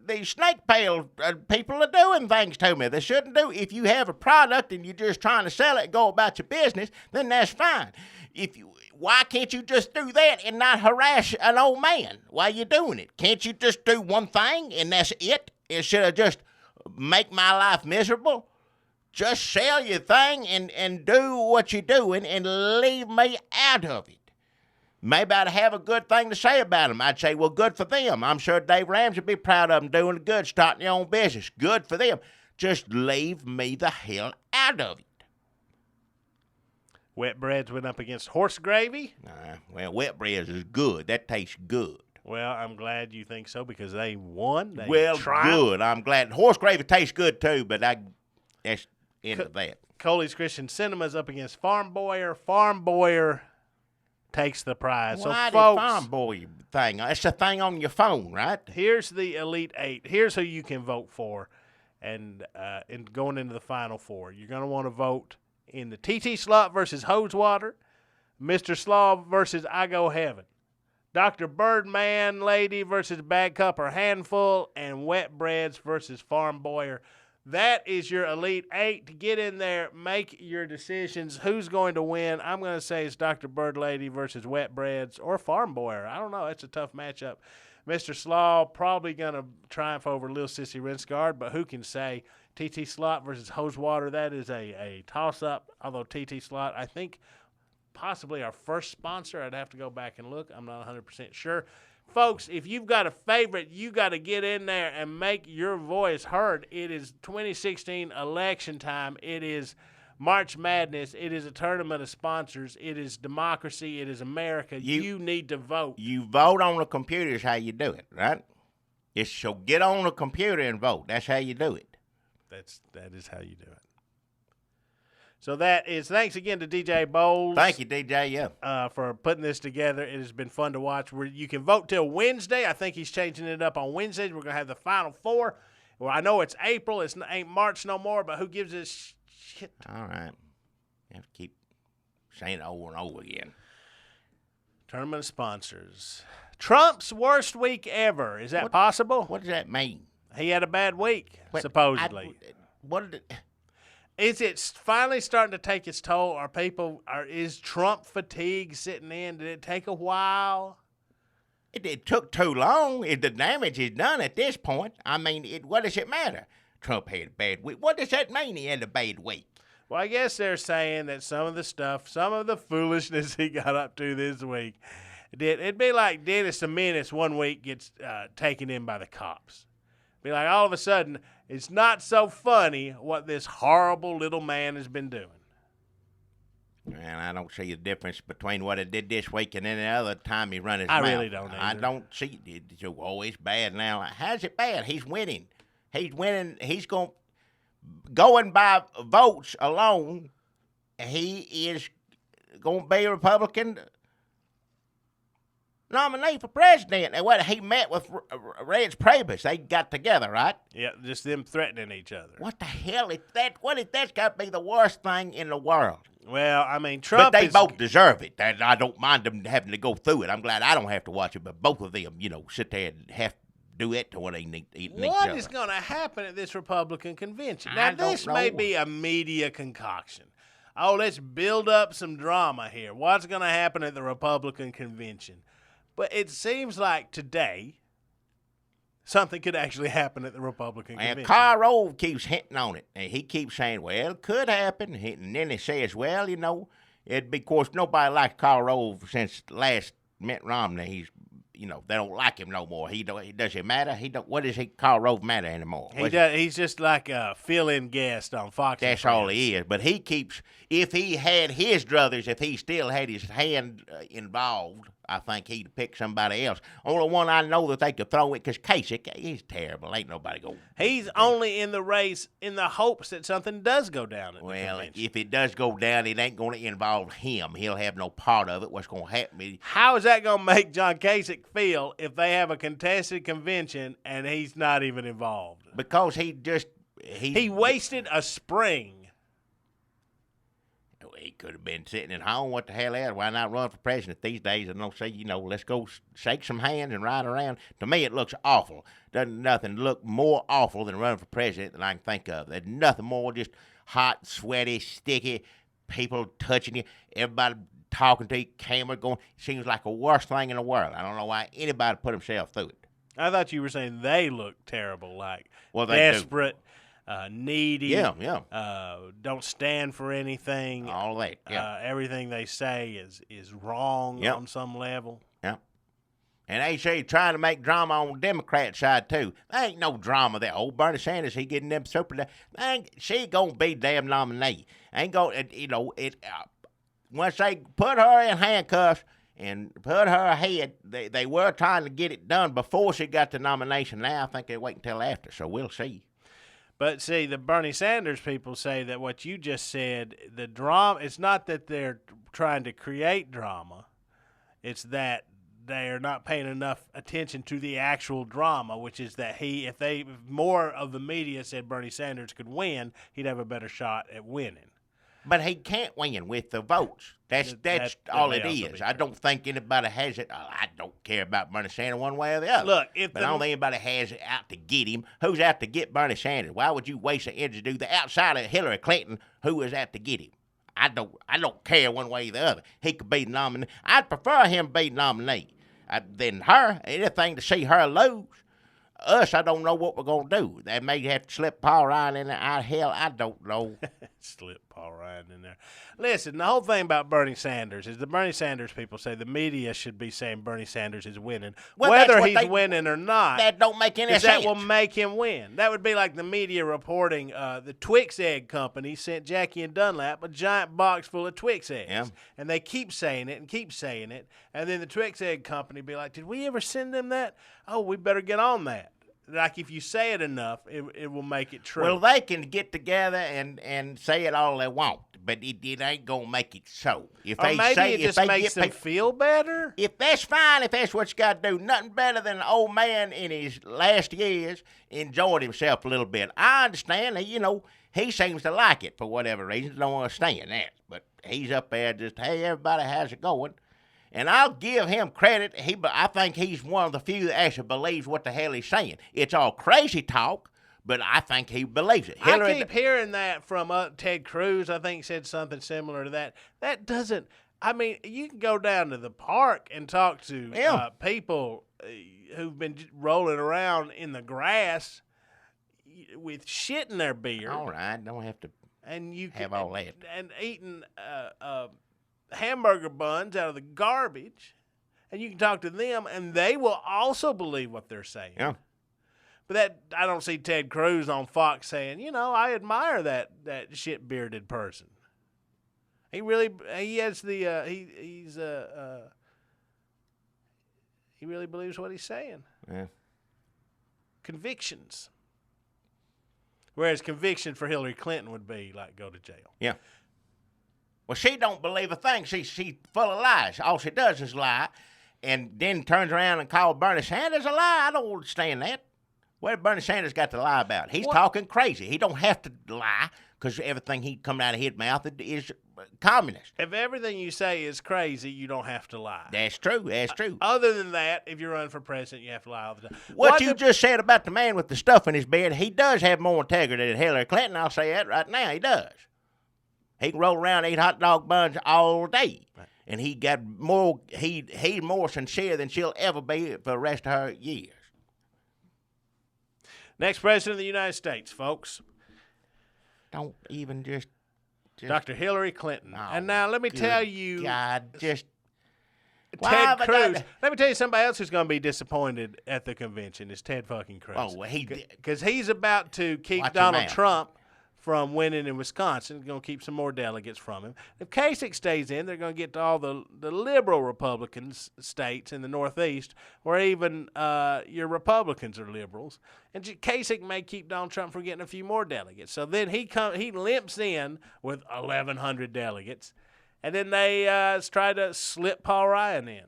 These snake pail people are doing things to me they shouldn't do. If you have a product and you're just trying to sell it and go about your business, then that's fine. Why can't you just do that and not harass an old man while you're doing it? Can't you just do one thing and that's it? Instead of just make my life miserable? Just sell your thing and do what you're doing and leave me out of it. Maybe I'd have a good thing to say about them. I'd say, well, good for them. I'm sure Dave Ramsey would be proud of them doing good, starting their own business. Good for them. Just leave me the hell out of it. Wet Breads went up against Horse Gravy. Well, Wet Breads is good. That tastes good. Well, I'm glad you think so because they won. Good. I'm glad. Horse Gravy tastes good, too, but that's into that. Coley's Christian Cinema's up against Farm Boyer. Farm Boyer takes the prize. Why so, folks, Farm Boy thing? It's a thing on your phone, right? Here's the Elite Eight. Here's who you can vote for, and going into the Final Four. You're going to want to vote in the TT Slot versus Hosewater, Mr. Slaw versus I Go Heaven, Dr. Birdman Lady versus Bag Cup or Handful, and Wet Breads versus Farm Boyer. That is your Elite Eight. To get in there, make your decisions. Who's going to win? I'm going to say it's Dr. Birdlady versus Wet Breads or Farm Boyer. I don't know. It's a tough matchup. Mr. Slaw probably going to triumph over Lil Sissy Rinsgard, but who can say? TT Slot versus Hosewater, that is a toss-up, although TT Slot, I think, possibly our first sponsor. I'd have to go back and look. I'm not 100% sure. Folks, if you've got a favorite, you got to get in there and make your voice heard. It is 2016 election time. It is March Madness. It is a tournament of sponsors. It is democracy. It is America. You need to vote. You vote on the computer is how you do it, right? So get on the computer and vote. That's how you do it. That is how you do it. So that is thanks again to DJ Bowles. Thank you, DJ. Yeah, for putting this together. It has been fun to watch. You can vote till Wednesday. I think he's changing it up on Wednesdays. We're gonna have the Final Four. Well, I know it's April. It ain't March no more. But who gives a shit? All right. You have to keep saying it over and over again. Tournament of sponsors. Trump's worst week ever. Is that possible? What does that mean? He had a bad week, supposedly. What did it? Is it finally starting to take its toll? Is Trump fatigue setting in? Did it take a while? It took too long. The damage is done at this point. I mean, what does it matter? Trump had a bad week. What does that mean he had a bad week? Well, I guess they're saying that some of the foolishness he got up to this week, it'd be like Dennis the Menace one week gets taken in by the cops. Be like all of a sudden, it's not so funny what this horrible little man has been doing. And I don't see the difference between what he did this week and any other time he run his mouth. I really don't either. I don't see it. It's bad now. How's it bad? He's winning. He's winning. He's going by votes alone. He is going to be a Republican nominee for president. And he met with Reg Priebus. They got together, right? Yeah, just them threatening each other. What the hell is that? What if that's got to be the worst thing in the world? Well, I mean, Trump. But they both deserve it. And I don't mind them having to go through it. I'm glad I don't have to watch it. But both of them, sit there and have to do it to what they need. What is going to happen at this Republican convention? Now, this may be a media concoction. Oh, let's build up some drama here. What's going to happen at the Republican convention? But it seems like today something could actually happen at the Republican convention. And Karl Rove keeps hinting on it. And he keeps saying, well, it could happen. And then he says, well, it'd be, of course, nobody likes Karl Rove since last Mitt Romney. He's, they don't like him no more. Does it matter? What does Karl Rove matter anymore? He's just like a fill-in guest on Fox. That's all he is. But he keeps, if he had his druthers, if he still had his hand involved, I think he'd pick somebody else. Only one I know that they could throw it, because Kasich, he's terrible. Ain't nobody going. He's only in the race in the hopes that something does go down at the convention. If it does go down, it ain't going to involve him. He'll have no part of it. What's going to happen? How is that going to make John Kasich feel if they have a contested convention and he's not even involved? Because he wasted a spring. He could have been sitting at home. What the hell else? Why not run for president these days? And don't say, let's go shake some hands and ride around. To me, it looks awful. Doesn't nothing look more awful than running for president than I can think of. There's nothing more just hot, sweaty, sticky, people touching you, everybody talking to you, camera going. Seems like the worst thing in the world. I don't know why anybody put himself through it. I thought you were saying they look terrible, like they desperate. Needy, don't stand for anything. All that, everything they say is wrong on some level. Yeah, and they say trying to make drama on the Democrat side too. There ain't no drama there. Old Bernie Sanders, he getting them super. She gonna be damn nominee. Ain't going. Once they put her in handcuffs and put her ahead, they were trying to get it done before she got the nomination. Now I think they wait until after. So we'll see. But see, the Bernie Sanders people say that what you just said, the drama, it's not that they're trying to create drama. It's that they are not paying enough attention to the actual drama, which is that if more of the media said Bernie Sanders could win, he'd have a better shot at winning. But he can't win with the votes. That's all it is. I don't think anybody has it. I don't care about Bernie Sanders one way or the other. Look, I don't think anybody has it out to get him. Who's out to get Bernie Sanders? Why would you waste the energy to do that outside of Hillary Clinton? Who is out to get him? I don't care one way or the other. He could be the nominee. I'd prefer him be the nominee than her. Anything to see her lose. Us, I don't know what we're going to do. They may have to slip Paul Ryan in there. I don't know. Slip Paul Ryan in there. Listen, the whole thing about Bernie Sanders is the Bernie Sanders people say the media should be saying Bernie Sanders is winning, whether he's winning or not. That don't make any sense. That will make him win. That would be like the media reporting the Twix egg company sent Jackie and Dunlap a giant box full of Twix eggs. Yeah. And they keep saying it and keep saying it. And then the Twix egg company be like, did we ever send them that? Oh, we better get on that. Like, if you say it enough, it will make it true. Well, they can get together and say it all they want, but it ain't going to make it so. Maybe it just makes them feel better? If that's fine, if that's what you got to do, nothing better than an old man in his last years enjoyed himself a little bit. I understand that, he seems to like it for whatever reason. Don't understand that, but he's up there just, hey, everybody, how's it going? And I'll give him credit. I think he's one of the few that actually believes what the hell he's saying. It's all crazy talk, but I think he believes it. I keep hearing that from Ted Cruz. I think said something similar to that. That doesn't – I mean, you can go down to the park and talk to people who've been rolling around in the grass with shit in their beard. All right. Don't have to have all that. And eating hamburger buns out of the garbage, and you can talk to them, and they will also believe what they're saying. Yeah. But I don't see Ted Cruz on Fox saying, I admire that shit bearded person. He really believes what he's saying. Yeah. Convictions. Whereas conviction for Hillary Clinton would be like go to jail. Yeah. Well, she don't believe a thing. She's full of lies. All she does is lie, and then turns around and calls Bernie Sanders a lie. I don't understand that. What did Bernie Sanders got to lie about? He's talking crazy. He don't have to lie because everything he come out of his mouth is communist. If everything you say is crazy, you don't have to lie. That's true. That's true. Other than that, if you're running for president, you have to lie all the time. What you just said about the man with the stuff in his bed, he does have more integrity than Hillary Clinton. I'll say that right now. He does. He can roll around and eat hot dog buns all day. Right. And he got more. He's more sincere than she'll ever be for the rest of her years. Next president of the United States, folks. Don't even just Dr. Hillary Clinton. Oh, and now let me tell you, God, just Ted Cruz. Let me tell you somebody else who's going to be disappointed at the convention is Ted fucking Cruz. Oh, well, because he's about to keep Donald Trump from winning in Wisconsin. He's going to keep some more delegates from him. If Kasich stays in, they're going to get to all the liberal Republican states in the Northeast, where even your Republicans are liberals. And Kasich may keep Donald Trump from getting a few more delegates. So then he limps in with 1,100 delegates, and then they try to slip Paul Ryan in.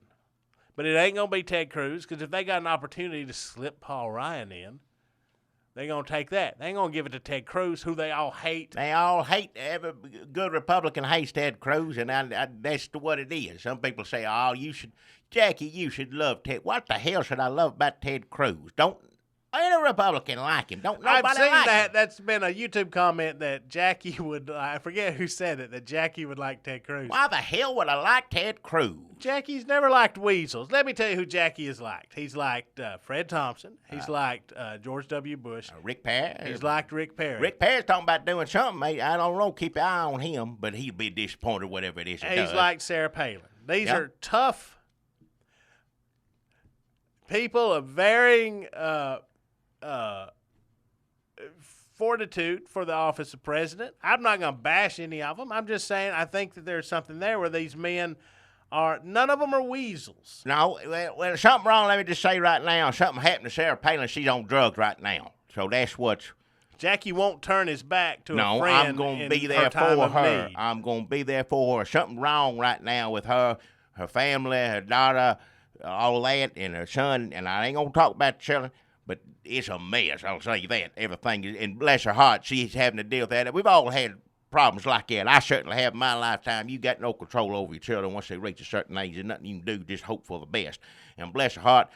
But it ain't going to be Ted Cruz, because if they got an opportunity to slip Paul Ryan in, they're going to take that. They ain't going to give it to Ted Cruz, who they all hate. They all hate. Every good Republican hates Ted Cruz, and that's what it is. Some people say, oh, Jackie, you should love Ted. What the hell should I love about Ted Cruz? Ain't a Republican like him. Don't nobody I've seen like that. him. That's been a YouTube comment that Jackie would, I forget who said it, that Jackie would like Ted Cruz. Why the hell would I like Ted Cruz? Jackie's never liked weasels. Let me tell you who Jackie has liked. He's liked Fred Thompson. He's liked George W. Bush. Rick Perry. He's liked Rick Perry. Rick Perry's talking about doing something. I don't know. Keep your eye on him, but he'll be disappointed whatever it is he does. He's liked Sarah Palin. These are tough people of varying fortitude for the office of president. I'm not going to bash any of them. I'm just saying I think that there's something there where these men are, none of them are weasels. No, well, something wrong. Let me just say right now, something happened to Sarah Palin. She's on drugs right now. So that's what's. Jackie won't turn his back to a friend. No, I'm going to be there for her. I'm going to be there for her. Something wrong right now with her family, her daughter, all that, and her son. And I ain't going to talk about the children. But it's a mess, I'll say that. Everything is, and bless her heart, she's having to deal with that. We've all had problems like that. I certainly have in my lifetime. You got no control over your children once they reach a certain age. There's nothing you can do, just hope for the best. And bless her heart,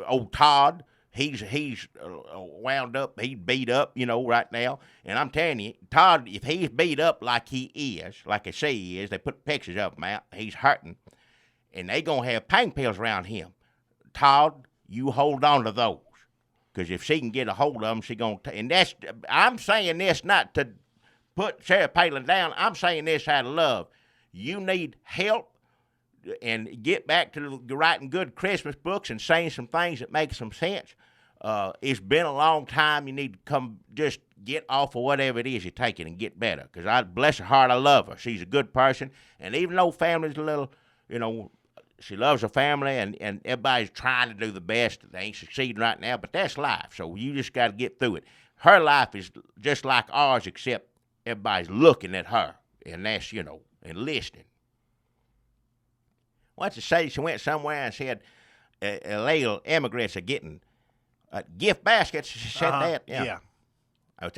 old Todd, he's wound up, he's beat up, right now. And I'm telling you, Todd, if he's beat up like he is, like they say he is, they put pictures of him out, he's hurting. And they going to have pain pills around him. Todd, you hold on to those. Because if she can get a hold of them, she's going to. And I'm saying this not to put Sarah Palin down. I'm saying this out of love. You need help and get back to writing good Christmas books and saying some things that make some sense. It's been a long time. You need to come just get off of whatever it is you're taking and get better. Because bless her heart, I love her. She's a good person. And even though family's a little, she loves her family, and everybody's trying to do the best. They ain't succeeding right now, but that's life, so you just got to get through it. Her life is just like ours, except everybody's looking at her, and that's, and listening. What's it say? She went somewhere and said illegal immigrants are getting gift baskets. She said that? Yeah.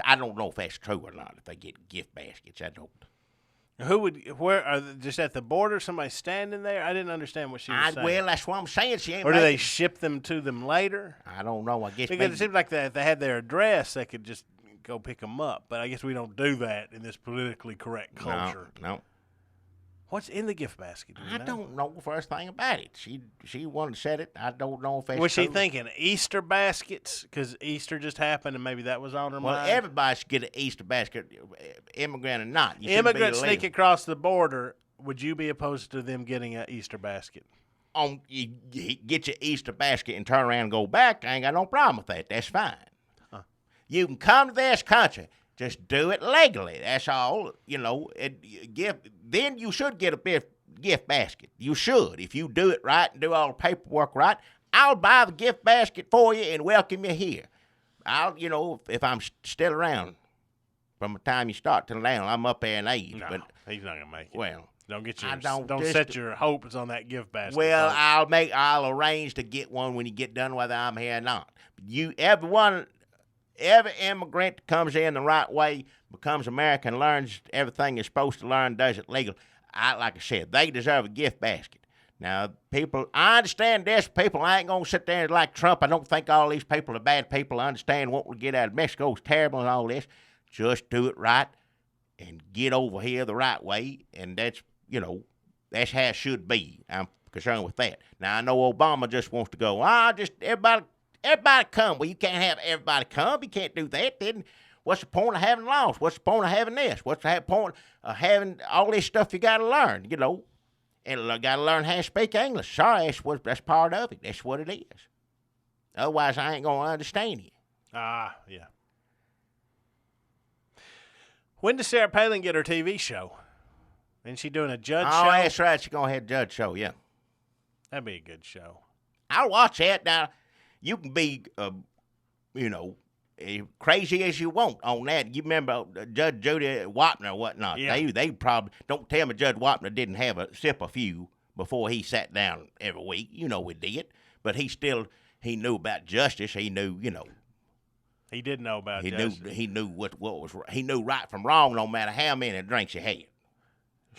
I don't know if that's true or not, if they get gift baskets. I don't. Where are they, just at the border? Somebody standing there? I didn't understand what she was saying. Well, that's what I'm saying. She ain't. Or do they ship them to them later? I don't know. I guess because it seems like if they had their address, they could just go pick them up. But I guess we don't do that in this politically correct culture. No. What's in the gift basket? I don't know the first thing about it. She wanted to set it. I don't know if that's Was true. she thinking Easter baskets? Because Easter just happened, and maybe that was on her mind. Well, everybody should get an Easter basket, immigrant or not. Immigrants sneak across the border. Would you be opposed to them getting an Easter basket? You get your Easter basket and turn around and go back. I ain't got no problem with that. That's fine. Huh. You can come to this country. Just do it legally. That's all. Then you should get a gift basket. You should. If you do it right and do all the paperwork right, I'll buy the gift basket for you and welcome you here. If I'm still around from the time you start till now, I'm up there in age. No, but he's not gonna make it. Well, don't set your hopes on that gift basket. Well, folks. I'll arrange to get one when you get done, whether I'm here or not. every immigrant that comes in the right way, becomes American, learns everything they're supposed to learn, does it legal, like I said, they deserve a gift basket. Now, people, I understand this. People, I ain't going to sit there and like Trump. I don't think all these people are bad people. I understand what we get out of Mexico is terrible and all this. Just do it right and get over here the right way, and that's, that's how it should be. I'm concerned with that. Now, I know Obama just wants to go, just everybody come. Well, you can't have everybody come. You can't do that. Then what's the point of having laws? What's the point of having this? What's the point of having all this stuff you got to learn, And you got to learn how to speak English. Sorry, that's part of it. That's what it is. Otherwise, I ain't going to understand you. Yeah. When does Sarah Palin get her TV show? Isn't she doing a judge show? Oh, that's right. She's going to have a judge show, yeah. That'd be a good show. I'll watch that. Now, you can be, crazy as you want on that. You remember Judge Judy Wapner or whatnot. Yeah. They probably, don't tell me Judge Wapner didn't have a sip of few before he sat down every week. He did. But he knew about justice. He knew, He did know about justice. He knew what was he knew right from wrong no matter how many drinks he had.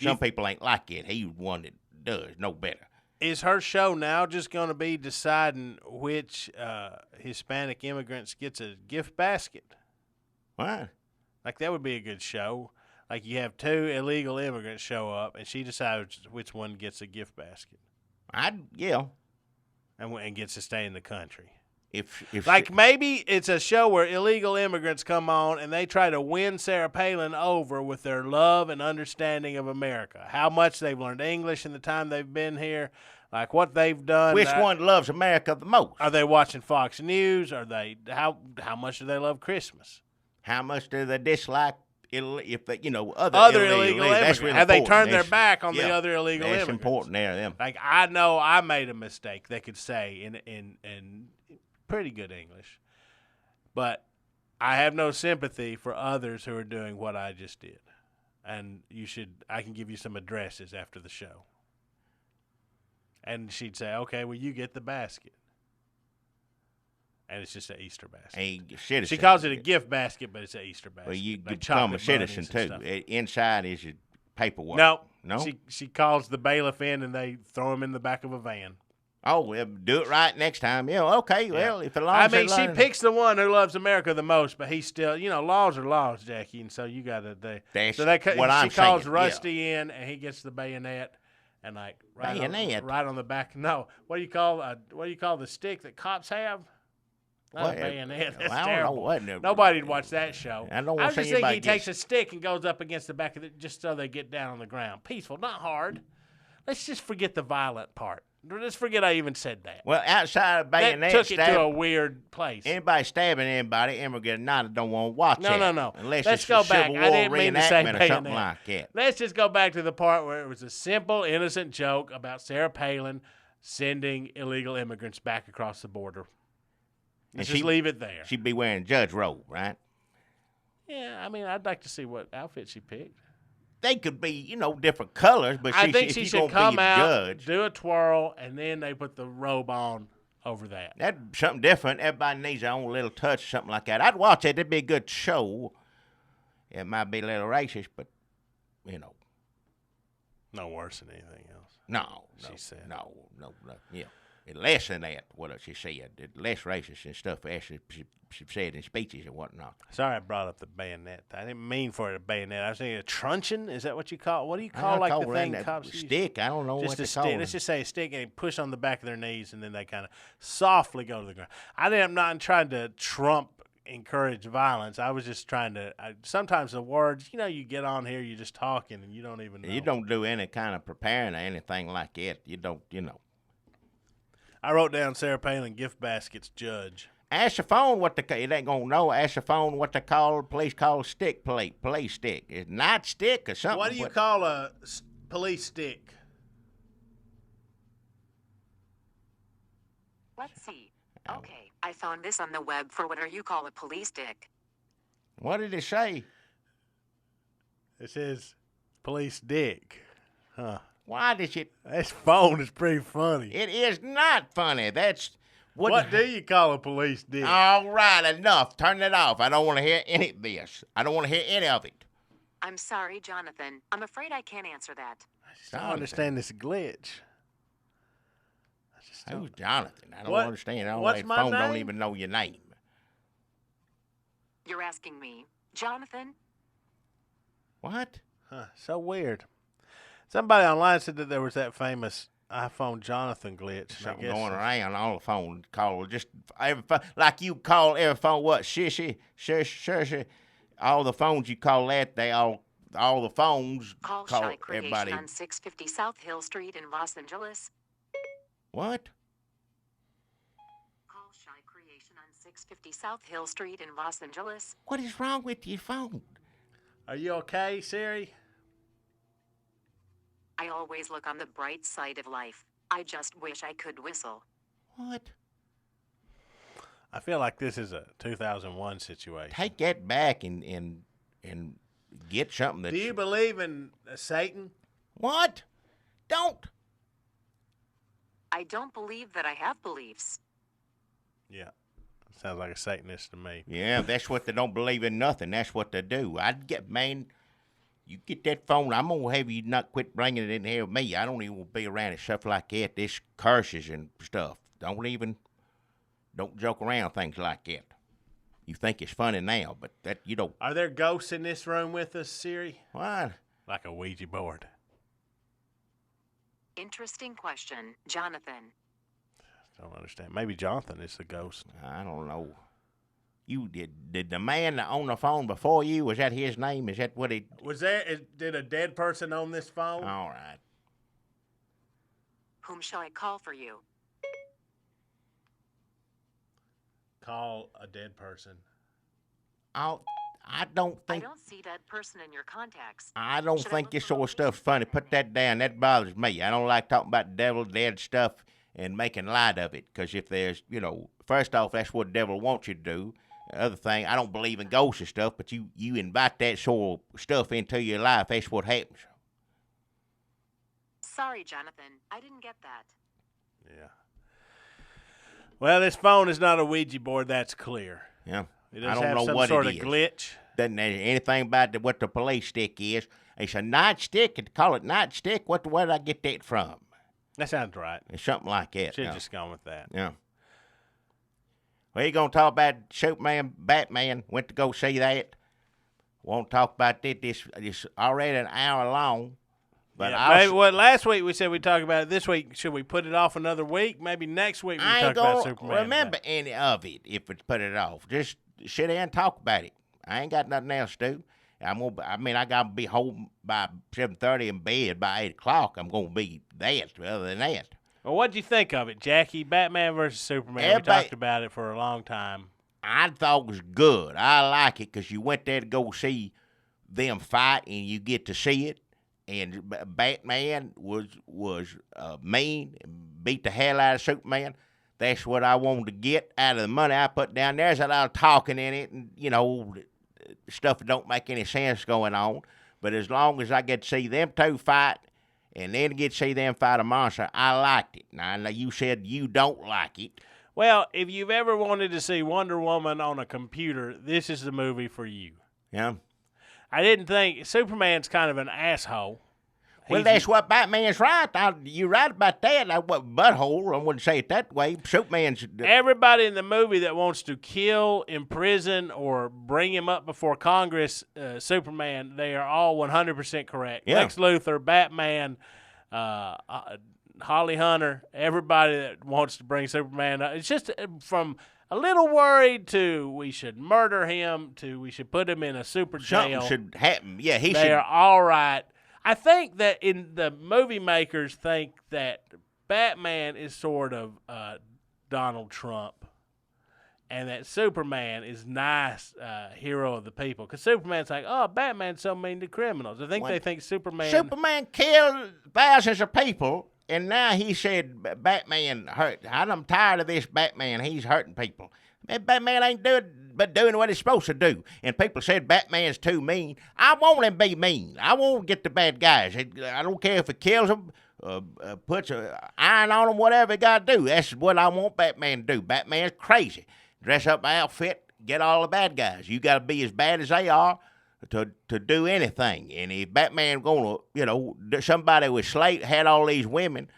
Some people ain't like it. He one that does know better. Is her show now just going to be deciding which Hispanic immigrants gets a gift basket? What? Like, that would be a good show. Like, you have 2 illegal immigrants show up, and she decides which one gets a gift basket. Yeah. And gets to stay in the country. If maybe it's a show where illegal immigrants come on and they try to win Sarah Palin over with their love and understanding of America. How much they've learned English in the time they've been here, like what they've done. Which one loves America the most? Are they watching Fox News? Are they how much do they love Christmas? How much do they dislike if they, other illegal immigrants? Really have they important. turned their back on the other illegal immigrants? That's important there, them. Like, I know I made a mistake, they could say in pretty good English, but I have no sympathy for others who are doing what I just did. And I can give you some addresses after the show. And she'd say, okay, well, you get the basket. And it's just an Easter basket. She calls it a gift basket, but it's an Easter basket. Well, you become a citizen, too. Inside is your paperwork. No? She calls the bailiff in, and they throw him in the back of a van. Oh, well, do it right next time. Yeah, okay. Well, if it long she picks the one who loves America the most, but he's still, laws are laws, Jackie, and so you got to. She calls Rusty in, and he gets the bayonet, and right on the back. No, what do you call the stick that cops have? Not a bayonet. That's terrible. Nobody'd watch that show. I was just thinking he takes a stick and goes up against the back of it just so they get down on the ground. Peaceful, not hard. Let's just forget the violent part. Let's forget I even said that. Well, outside of bayonet, that took it to a weird place. Anybody stabbing anybody, immigrant, don't want to watch that. No. Unless Let's it's go a back. Civil I War didn't mean to say reenactment or something like that. Let's just go back to the part where it was a simple, innocent joke about Sarah Palin sending illegal immigrants back across the border. Let's just leave it there. She'd be wearing judge robe, right? Yeah, I mean, I'd like to see what outfit she picked. They could be, different colors, but I think she should come out, judge, do a twirl, and then they put the robe on over that. That's something different. Everybody needs their own little touch, something like that. I'd watch it. It'd be a good show. It might be a little racist, but, No worse than anything else. No, she said. No, yeah. Less than that, what she said. Less racist and stuff as she said in speeches and whatnot. Sorry I brought up the bayonet. I didn't mean for it a bayonet. I was thinking a truncheon. Is that what you call it? What do you call the thing cops use? Stick. I don't know what they call it. Let's just say a stick, and they push on the back of their knees, and then they kind of softly go to the ground. I'm not trying to encourage violence. I was just trying to sometimes the words, you get on here, you're just talking, and you don't even know. You don't do any kind of preparing or anything like that. You don't, I wrote down Sarah Palin gift baskets judge. Ask the phone it ain't gonna know. Ask the phone what they call, police call a stick plate, police stick. It's not stick or something. What do you call a police stick? Let's see. Okay, I found this on the web for what you call a police stick. What did it say? It says police dick. Huh. Why did it? This phone is pretty funny. It is not funny. That's What do you call a police dick? All right, enough. Turn it off. I don't want to hear any of this. I don't want to hear any of it. I'm sorry, Jonathan. I'm afraid I can't answer that. I just don't understand this glitch. Who's Jonathan? I don't understand. What's my phone name? don't even know your name. You're asking me, Jonathan? What? Huh, so weird. Somebody online said that there was that famous iPhone Jonathan glitch. Something going around on the phone. Call just every phone, like you call every phone. What? Shishy, shush. All the phones you call that, they all the phones Call Shy Creation everybody. on 650 South Hill Street in Los Angeles. What? Call Shy Creation on 650 South Hill Street in Los Angeles. What is wrong with your phone? Are you okay, Siri? I always look on the bright side of life. I just wish I could whistle. What? I feel like this is a 2001 situation. Take that back and get something that. Do you believe in Satan? What? Don't. I don't believe that I have beliefs. Yeah. Sounds like a Satanist to me. Yeah, that's what they don't believe in nothing. That's what they do. Man, you get that phone. I'm going to have you not quit bringing it in here with me. I don't even want to be around and stuff like that. This curses and stuff. Don't joke around things like that. You think it's funny now, but that you don't. Are there ghosts in this room with us, Siri? What? Like a Ouija board. Interesting question, Jonathan. Don't understand. Maybe Jonathan is the ghost. I don't know. You did the man on the phone before you? Was that his name? Is that what he? Did a dead person on this phone? All right. Whom shall I call for you? Call a dead person. I don't I think. don't see that person in your contacts. I don't Should I think look this for sort of location stuff's funny. on Put the that down. That bothers me. I don't like talking about devil, dead stuff, and making light of it. Because if there's, first off, that's what the devil wants you to do. The other thing, I don't believe in ghosts and stuff, but you invite that sort of stuff into your life, that's what happens. Sorry, Jonathan. I didn't get that. Yeah. Well, this phone is not a Ouija board. That's clear. Yeah. It does I don't have know some what sort it of is. glitch. Doesn't know anything about what the police stick is. It's a nightstick. And call it nightstick. Where did I get that from? That sounds right. It's something like that. Should have just gone with that. Yeah. Well, you going to talk about Superman, Batman? Went to go see that. Won't talk about that. This already an hour long. But last week we said we'd talk about it. This week, should we put it off another week? Maybe next week we I talk ain't about gonna Superman. remember any of it if it's put it off. Just sit there and talk about it. I ain't got nothing else to do. I gotta be home by 7:30 in bed by 8 o'clock. I'm gonna be that. Other than that, Well, what'd you think of it, Jackie? Batman versus Superman. We talked about it for a long time. I thought it was good. I like it because you went there to go see them fight, and you get to see it. And Batman was mean and beat the hell out of Superman. That's what I wanted to get out of the money I put down. There's a lot of talking in it, and stuff that don't make any sense going on. But as long as I get to see them two fight, and then get to see them fight a monster, I liked it. Now you said you don't like it. Well, if you've ever wanted to see Wonder Woman on a computer, this is the movie for you. Yeah. I didn't think Superman's kind of an asshole. Well, that's what Batman's right. You're right about that. Butthole, I wouldn't say it that way. Superman's... Everybody in the movie that wants to kill, imprison, or bring him up before Congress, Superman, they are all 100% correct. Yeah. Lex Luthor, Batman, Holly Hunter, everybody that wants to bring Superman up. It's just from a little worried to we should murder him to we should put him in a super jail. Something should happen. Yeah, he should... They are all right. I think that the movie makers think that Batman is sort of Donald Trump, and that Superman is nice, hero of the people. Because Superman's like, oh, Batman's so mean to criminals. I think they think Superman killed thousands of people, and now he said Batman hurt. I'm tired of this Batman. He's hurting people. Batman ain't doing what he's supposed to do. And people said Batman's too mean. I want him to be mean. I won't get the bad guys. I don't care if it kills them, puts a iron on them, whatever he got to do. That's what I want Batman to do. Batman's crazy. Dress up outfit, get all the bad guys. You got to be as bad as they are to do anything. And if Batman gonna, somebody with Slate had all these women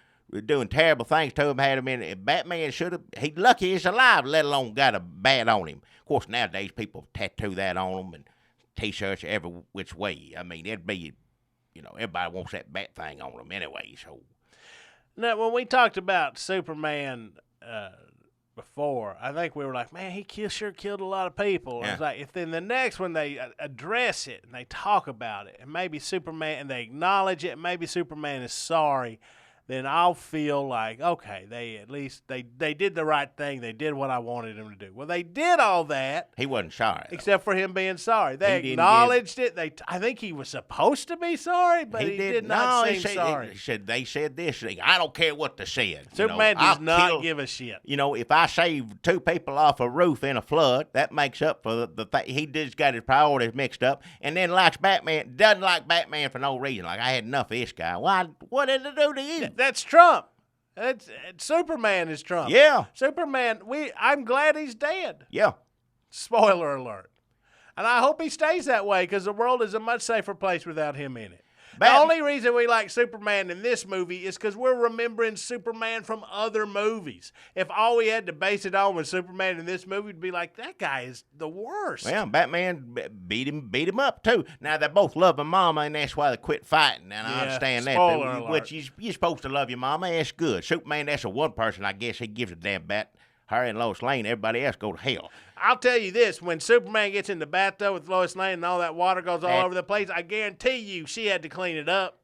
doing terrible things to him, had him in. Batman should have. He's lucky he's alive, let alone got a bat on him. Of course, nowadays people tattoo that on them and T-shirts every which way. I mean, it'd be, everybody wants that bat thing on them anyway. So now, when we talked about Superman before, I think we were like, man, he sure killed a lot of people. Yeah. I was like, if then the next one they address it and they talk about it, and maybe Superman, and they acknowledge it, and maybe Superman is sorry, then I'll feel like, okay, they at least they did the right thing. They did what I wanted them to do. Well, they did all that. He wasn't sorry, except for him being sorry. They acknowledged it. I think he was supposed to be sorry, but he did not seem sorry. They said this thing. I don't care what they said. Superman does not give a shit. If I save 2 people off a roof in a flood, that makes up for the thing. He just got his priorities mixed up, and then likes Batman. Doesn't like Batman for no reason. Like, I had enough of this guy. Why? What did it do to you? That's Trump. Superman is Trump. Yeah. Superman, I'm glad he's dead. Yeah. Spoiler alert. And I hope he stays that way because the world is a much safer place without him in it. The only reason we like Superman in this movie is because we're remembering Superman from other movies. If all we had to base it on was Superman in this movie, we'd be like, that guy is the worst. Well, Batman beat him up, too. Now, they both love their mama, and that's why they quit fighting. And I understand that. Which you're supposed to love your mama. That's good. Superman, that's the one person, I guess, he gives a damn bat. Her and Lois Lane, everybody else go to hell. I'll tell you this, when Superman gets in the bathtub with Lois Lane and all that water goes all over the place, I guarantee you she had to clean it up.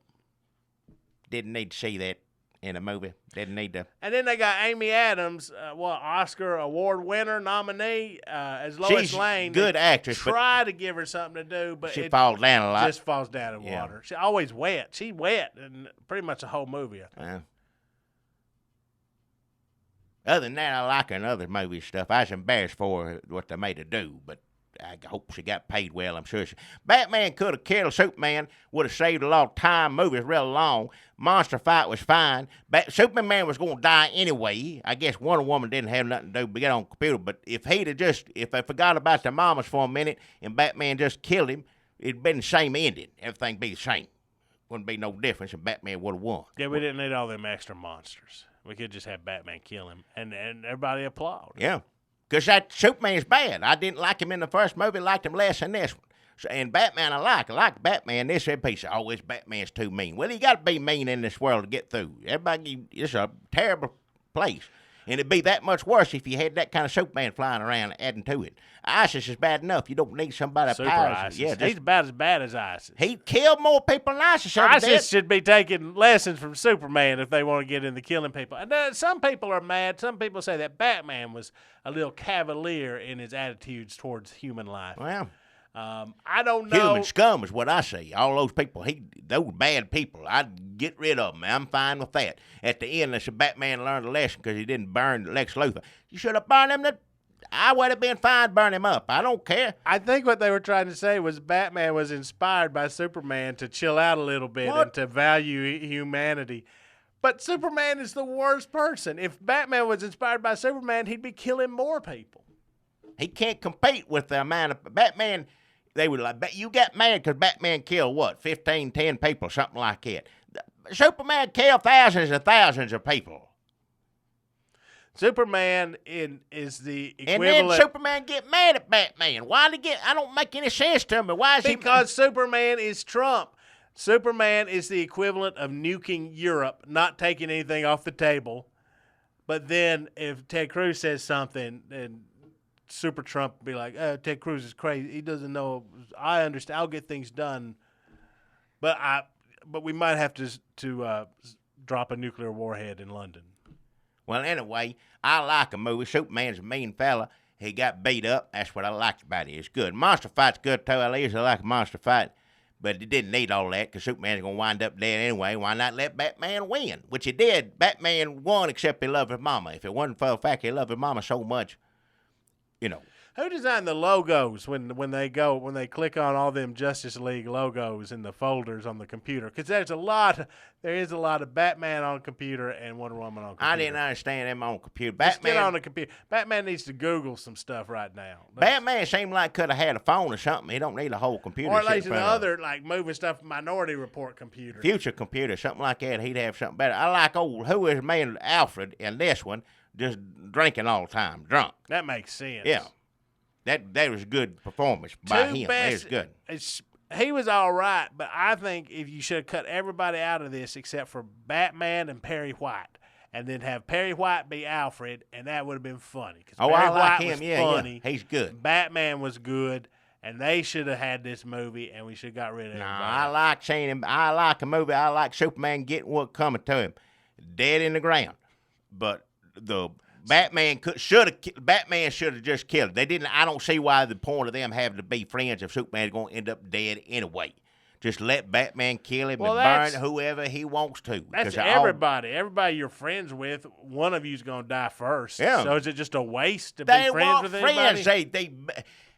Didn't need to see that in a movie. Didn't need to. And then they got Amy Adams, Oscar award winner, nominee, as Lois Lane. Good actress. Try to give her something to do, but she falls down a lot. Just falls down in water. She's always wet. She's wet in pretty much the whole movie. Other than that, I like her in other movie stuff. I was embarrassed for her, what they made her do, but I hope she got paid well. I'm sure Batman could have killed Superman, would have saved a lot of time. Movie's real long. Monster fight was fine. Superman was going to die anyway. I guess Wonder Woman didn't have nothing to do but get on the computer. But if they forgot about their mamas for a minute and Batman just killed him, it'd been the same ending. Everything be the same. Wouldn't be no difference if Batman would have won. Yeah, we didn't need all them extra monsters. We could just have Batman kill him, and everybody applaud. Yeah, because that Superman's bad. I didn't like him in the first movie, liked him less in this one. And Batman I like Batman. This piece of, this Batman's too mean. Well, you got to be mean in this world to get through. Everybody, it's a terrible place. And it'd be that much worse if you had that kind of Superman flying around adding to it. ISIS is bad enough. You don't need somebody Super powers. ISIS. Yeah, he's about as bad as ISIS. He killed more people than ISIS. ISIS should be taking lessons from Superman if they want to get into killing people. And some people are mad. Some people say that Batman was a little cavalier in his attitudes towards human life. Well, I don't know. Human scum is what I say. All those people, those bad people, I'd get rid of them. I'm fine with that. At the end, Batman learned a lesson because he didn't burn Lex Luthor. You should have burned him. I would have been fine to burn him up. I don't care. I think what they were trying to say was Batman was inspired by Superman to chill out a little bit and to value humanity. But Superman is the worst person. If Batman was inspired by Superman, he'd be killing more people. He can't compete with the amount of Batman. They were like, you got mad because Batman killed, 15, 10 people, something like that. Superman killed thousands and thousands of people. Superman is the equivalent. And then Superman get mad at Batman. Why did he I don't make any sense to me. Why is Because Superman is Trump. Superman is the equivalent of nuking Europe, not taking anything off the table. But then if Ted Cruz says something, then Super Trump would be like, Ted Cruz is crazy. He doesn't know. I understand. I'll get things done. But we might have to drop a nuclear warhead in London. Well, anyway, I like a movie. Superman's a mean fella. He got beat up. That's what I liked about it. It's good. Monster fight's good, too. I usually like a monster fight. But it didn't need all that because Superman's going to wind up dead anyway. Why not let Batman win? Which he did. Batman won except he loved his mama. If it wasn't for the fact he loved his mama so much, Who designed the logos when they click on all them Justice League logos in the folders on the computer? Because there is a lot of Batman on computer and Wonder Woman on computer. I didn't understand them on computer. Just get on the computer. Batman needs to Google some stuff right now. Batman seemed like could have had a phone or something. He don't need a whole computer. Or at least the other like moving stuff Minority Report computer. Future computer, something like that. He'd have something better. I like who is man Alfred in this one, just drinking all the time, drunk. That makes sense. Yeah. That was a good performance by him. That was good. He was all right, but I think if you should have cut everybody out of this except for Batman and Perry White, and then have Perry White be Alfred, and that would have been funny. Oh, Perry I like White him. was Yeah, funny. He's good. Batman was good, and they should have had this movie, and we should have got rid of No, everybody. I like seeing him. I like a movie. I like Superman getting what coming to him, dead in the ground. But the Batman should have just killed him. They didn't. I don't see why the point of them having to be friends if Superman's going to end up dead anyway. Just let Batman kill him and burn whoever he wants to. That's everybody. Everybody you're friends with, one of you's going to die first. Yeah. So is it just a waste to be friends with anybody?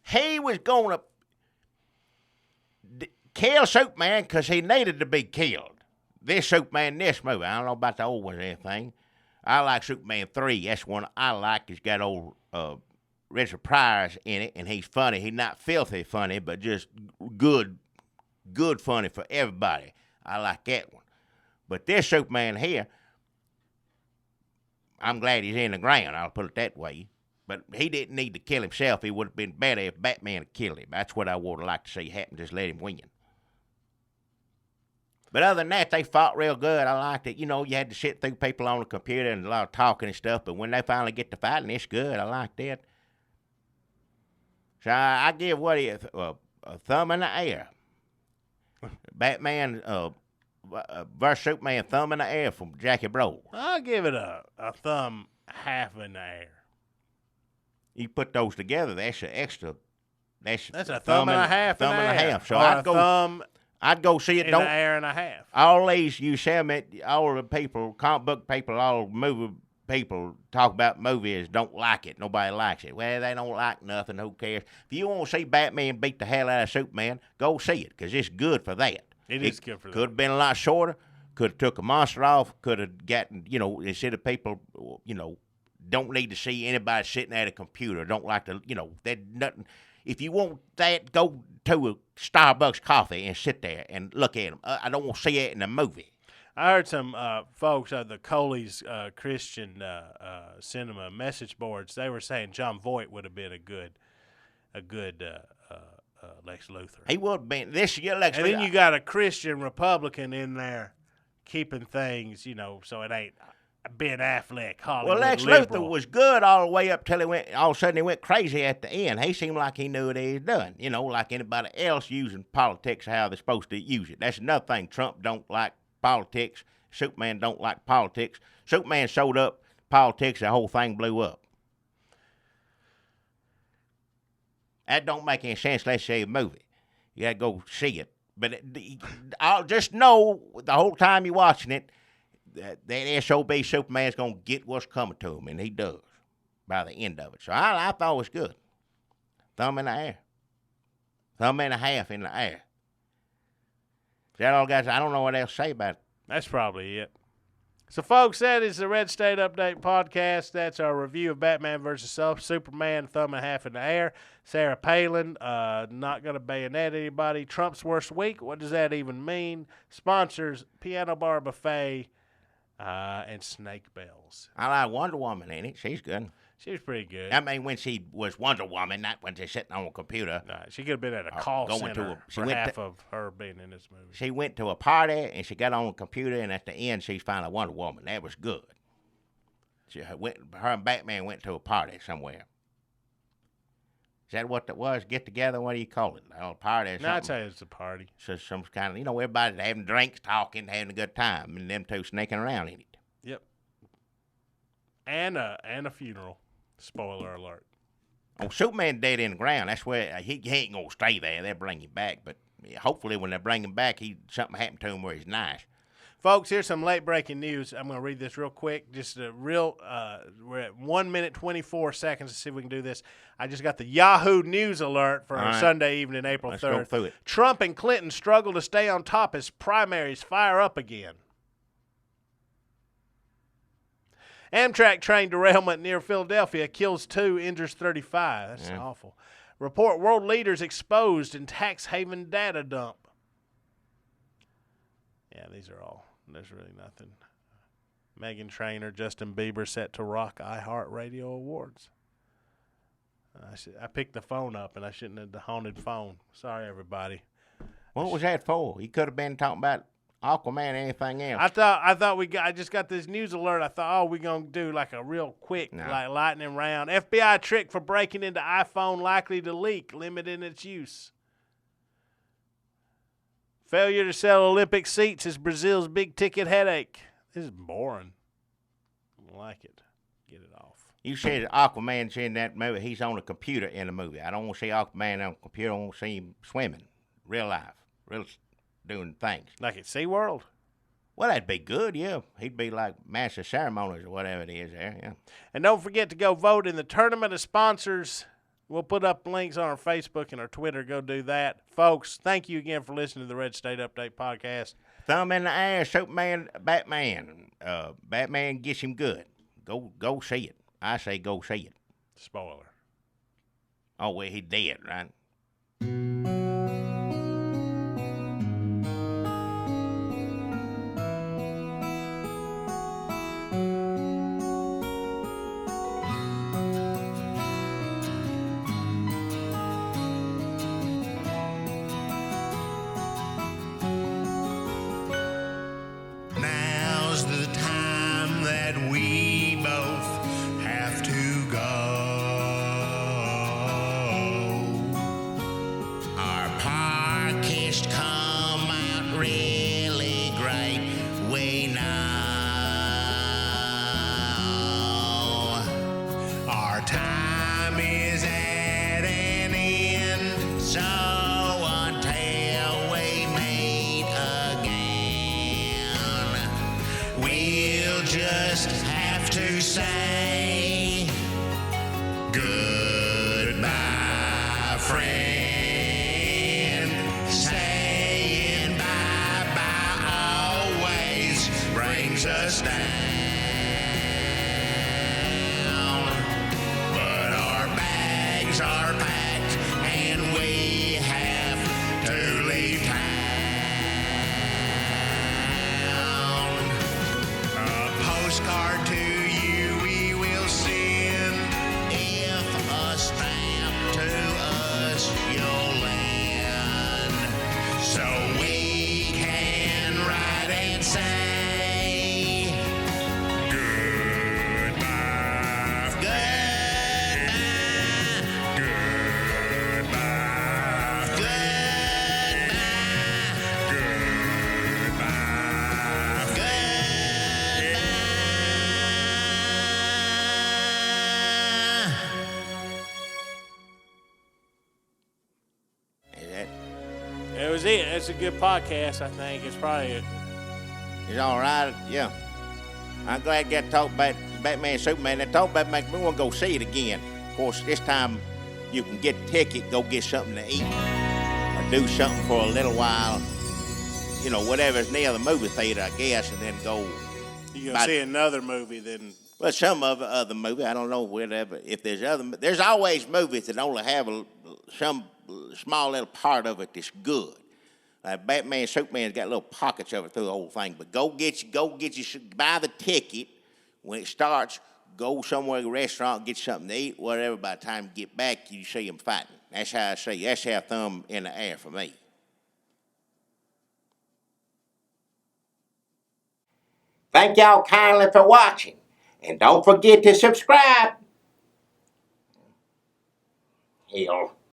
He was going to kill Superman because he needed to be killed. This Superman, this movie, I don't know about the old ones or anything. I like Superman 3. That's one I like. He's got old Richard Pryor's in it, and he's funny. He's not filthy funny, but just good funny for everybody. I like that one. But this Superman here, I'm glad he's in the ground. I'll put it that way. But he didn't need to kill himself. It would have been better if Batman had killed him. That's what I would have liked to see happen. Just let him win. But other than that, they fought real good. I liked it. You know, you had to sit through people on the computer and a lot of talking and stuff. But when they finally get to fighting, it's good. I like that. So I give a thumb in the air. Batman versus Superman, thumb in the air from Jackie Bro. I'll give it a thumb half in the air. You put those together, that's an extra. That's a thumb and a half. Thumb and a half. So I'd go see it. In the air and a half. All these Yosemite, all the people, comic book people, all movie people talk about movies don't like it. Nobody likes it. Well, they don't like nothing. Who cares? If you want to see Batman beat the hell out of Superman, go see it because it's good for that. It is good for that. Could have been a lot shorter. Could have took a monster off. Could have gotten, instead of people, don't need to see anybody sitting at a computer. Don't like to, that nothing. If you want that, go to a Starbucks coffee and sit there and look at them. I don't want to see it in a movie. I heard some folks at the Coley's Christian cinema message boards. They were saying John Voight would have been a good Lex Luthor. He would have been this year Lex Luthor. And then you got a Christian Republican in there keeping things, so it ain't Ben Affleck, Hollywood Lex liberal. Luthor was good all the way up till all of a sudden he went crazy at the end. He seemed like he knew what he was doing, like anybody else using politics how they're supposed to use it. That's another thing. Trump don't like politics. Superman don't like politics. Superman showed up politics, the whole thing blew up. That don't make any sense unless you see a movie. You got to go see it. But I'll just know the whole time you're watching it, that SOB Superman's going to get what's coming to him, and he does by the end of it. So I thought it was good. Thumb in the air. Thumb and a half in the air. Is that all, guys? I don't know what else to say about it. That's probably it. So, folks, that is the Red State Update podcast. That's our review of Batman versus Superman, thumb and a half in the air. Sarah Palin, not going to bayonet anybody. Trump's worst week, what does that even mean? Sponsors, Piano Bar Buffet, and Snake Bells. I like Wonder Woman in it. She's good. She was pretty good. I mean, when she was Wonder Woman, not when she's sitting on a computer. No, she could have been at a call center for half of her being in this movie. She went to a party, and she got on a computer, and at the end, she's finally Wonder Woman. That was good. Her and Batman went to a party somewhere. Is that what that was? Get together? What do you call it? A party or something? No, I'd say it's a party. So some kind of, everybody's having drinks, talking, having a good time, and them two sneaking around in it. Yep. And a funeral. Spoiler alert. Oh, Superman dead in the ground. That's where he ain't gonna stay there. They'll bring him back, but hopefully when they bring him back, something happened to him where he's nice. Folks, here's some late-breaking news. I'm going to read this real quick. Just a real we're at 1 minute, 24 seconds to see if we can do this. I just got the Yahoo News alert for Sunday evening, April 3rd. Let's go through it. Trump and Clinton struggle to stay on top as primaries fire up again. Amtrak train derailment near Philadelphia kills 2, injures 35. That's awful. Report world leaders exposed in tax haven data dump. Yeah, these are all. There's really nothing. Meghan Trainor, Justin Bieber set to rock iHeartRadio Awards. I picked the phone up, and I shouldn't have the haunted phone. Sorry, everybody. What was that for? You could have been talking about Aquaman or anything else. I thought I just got this news alert. I thought, we're going to do like a real quick, like lightning round. FBI trick for breaking into iPhone likely to leak, limiting its use. Failure to sell Olympic seats is Brazil's big-ticket headache. This is boring. I don't like it. Get it off. You said Aquaman's in that movie. He's on a computer in the movie. I don't want to see Aquaman on a computer. I want to see him swimming, real life, real doing things. Like at SeaWorld? Well, that'd be good, yeah. He'd be like Master Ceremonies or whatever it is there, yeah. And don't forget to go vote in the Tournament of Sponsors. We'll put up links on our Facebook and our Twitter. Go do that. Folks, thank you again for listening to the Red State Update podcast. Thumb in the air, Superman, Batman. Batman gets him good. Go see it. I say go see it. Spoiler. Oh, well, he dead, right? Say goodbye, friend. Saying bye-bye always brings us down. But our bags are packed and we have to leave town. A postcard to It's a good podcast, I think. It's probably It's all right, yeah. I'm glad you got to talk about Batman and Superman. They talk about we want to go see it again. Of course, this time you can get a ticket, go get something to eat, or do something for a little while. You know, whatever's near the movie theater, I guess, and then go. You gonna see another movie then? Well, some other movie. I don't know whatever. If there's other, there's always movies that only have some small little part of it that's good. Like Batman, Superman's got little pockets of it through the whole thing. But go get you, buy the ticket when it starts. Go somewhere, a restaurant, get something to eat, whatever. By the time you get back, you see them fighting. That's how I say. That's how thumb in the air for me. Thank y'all kindly for watching, and don't forget to subscribe. Hell.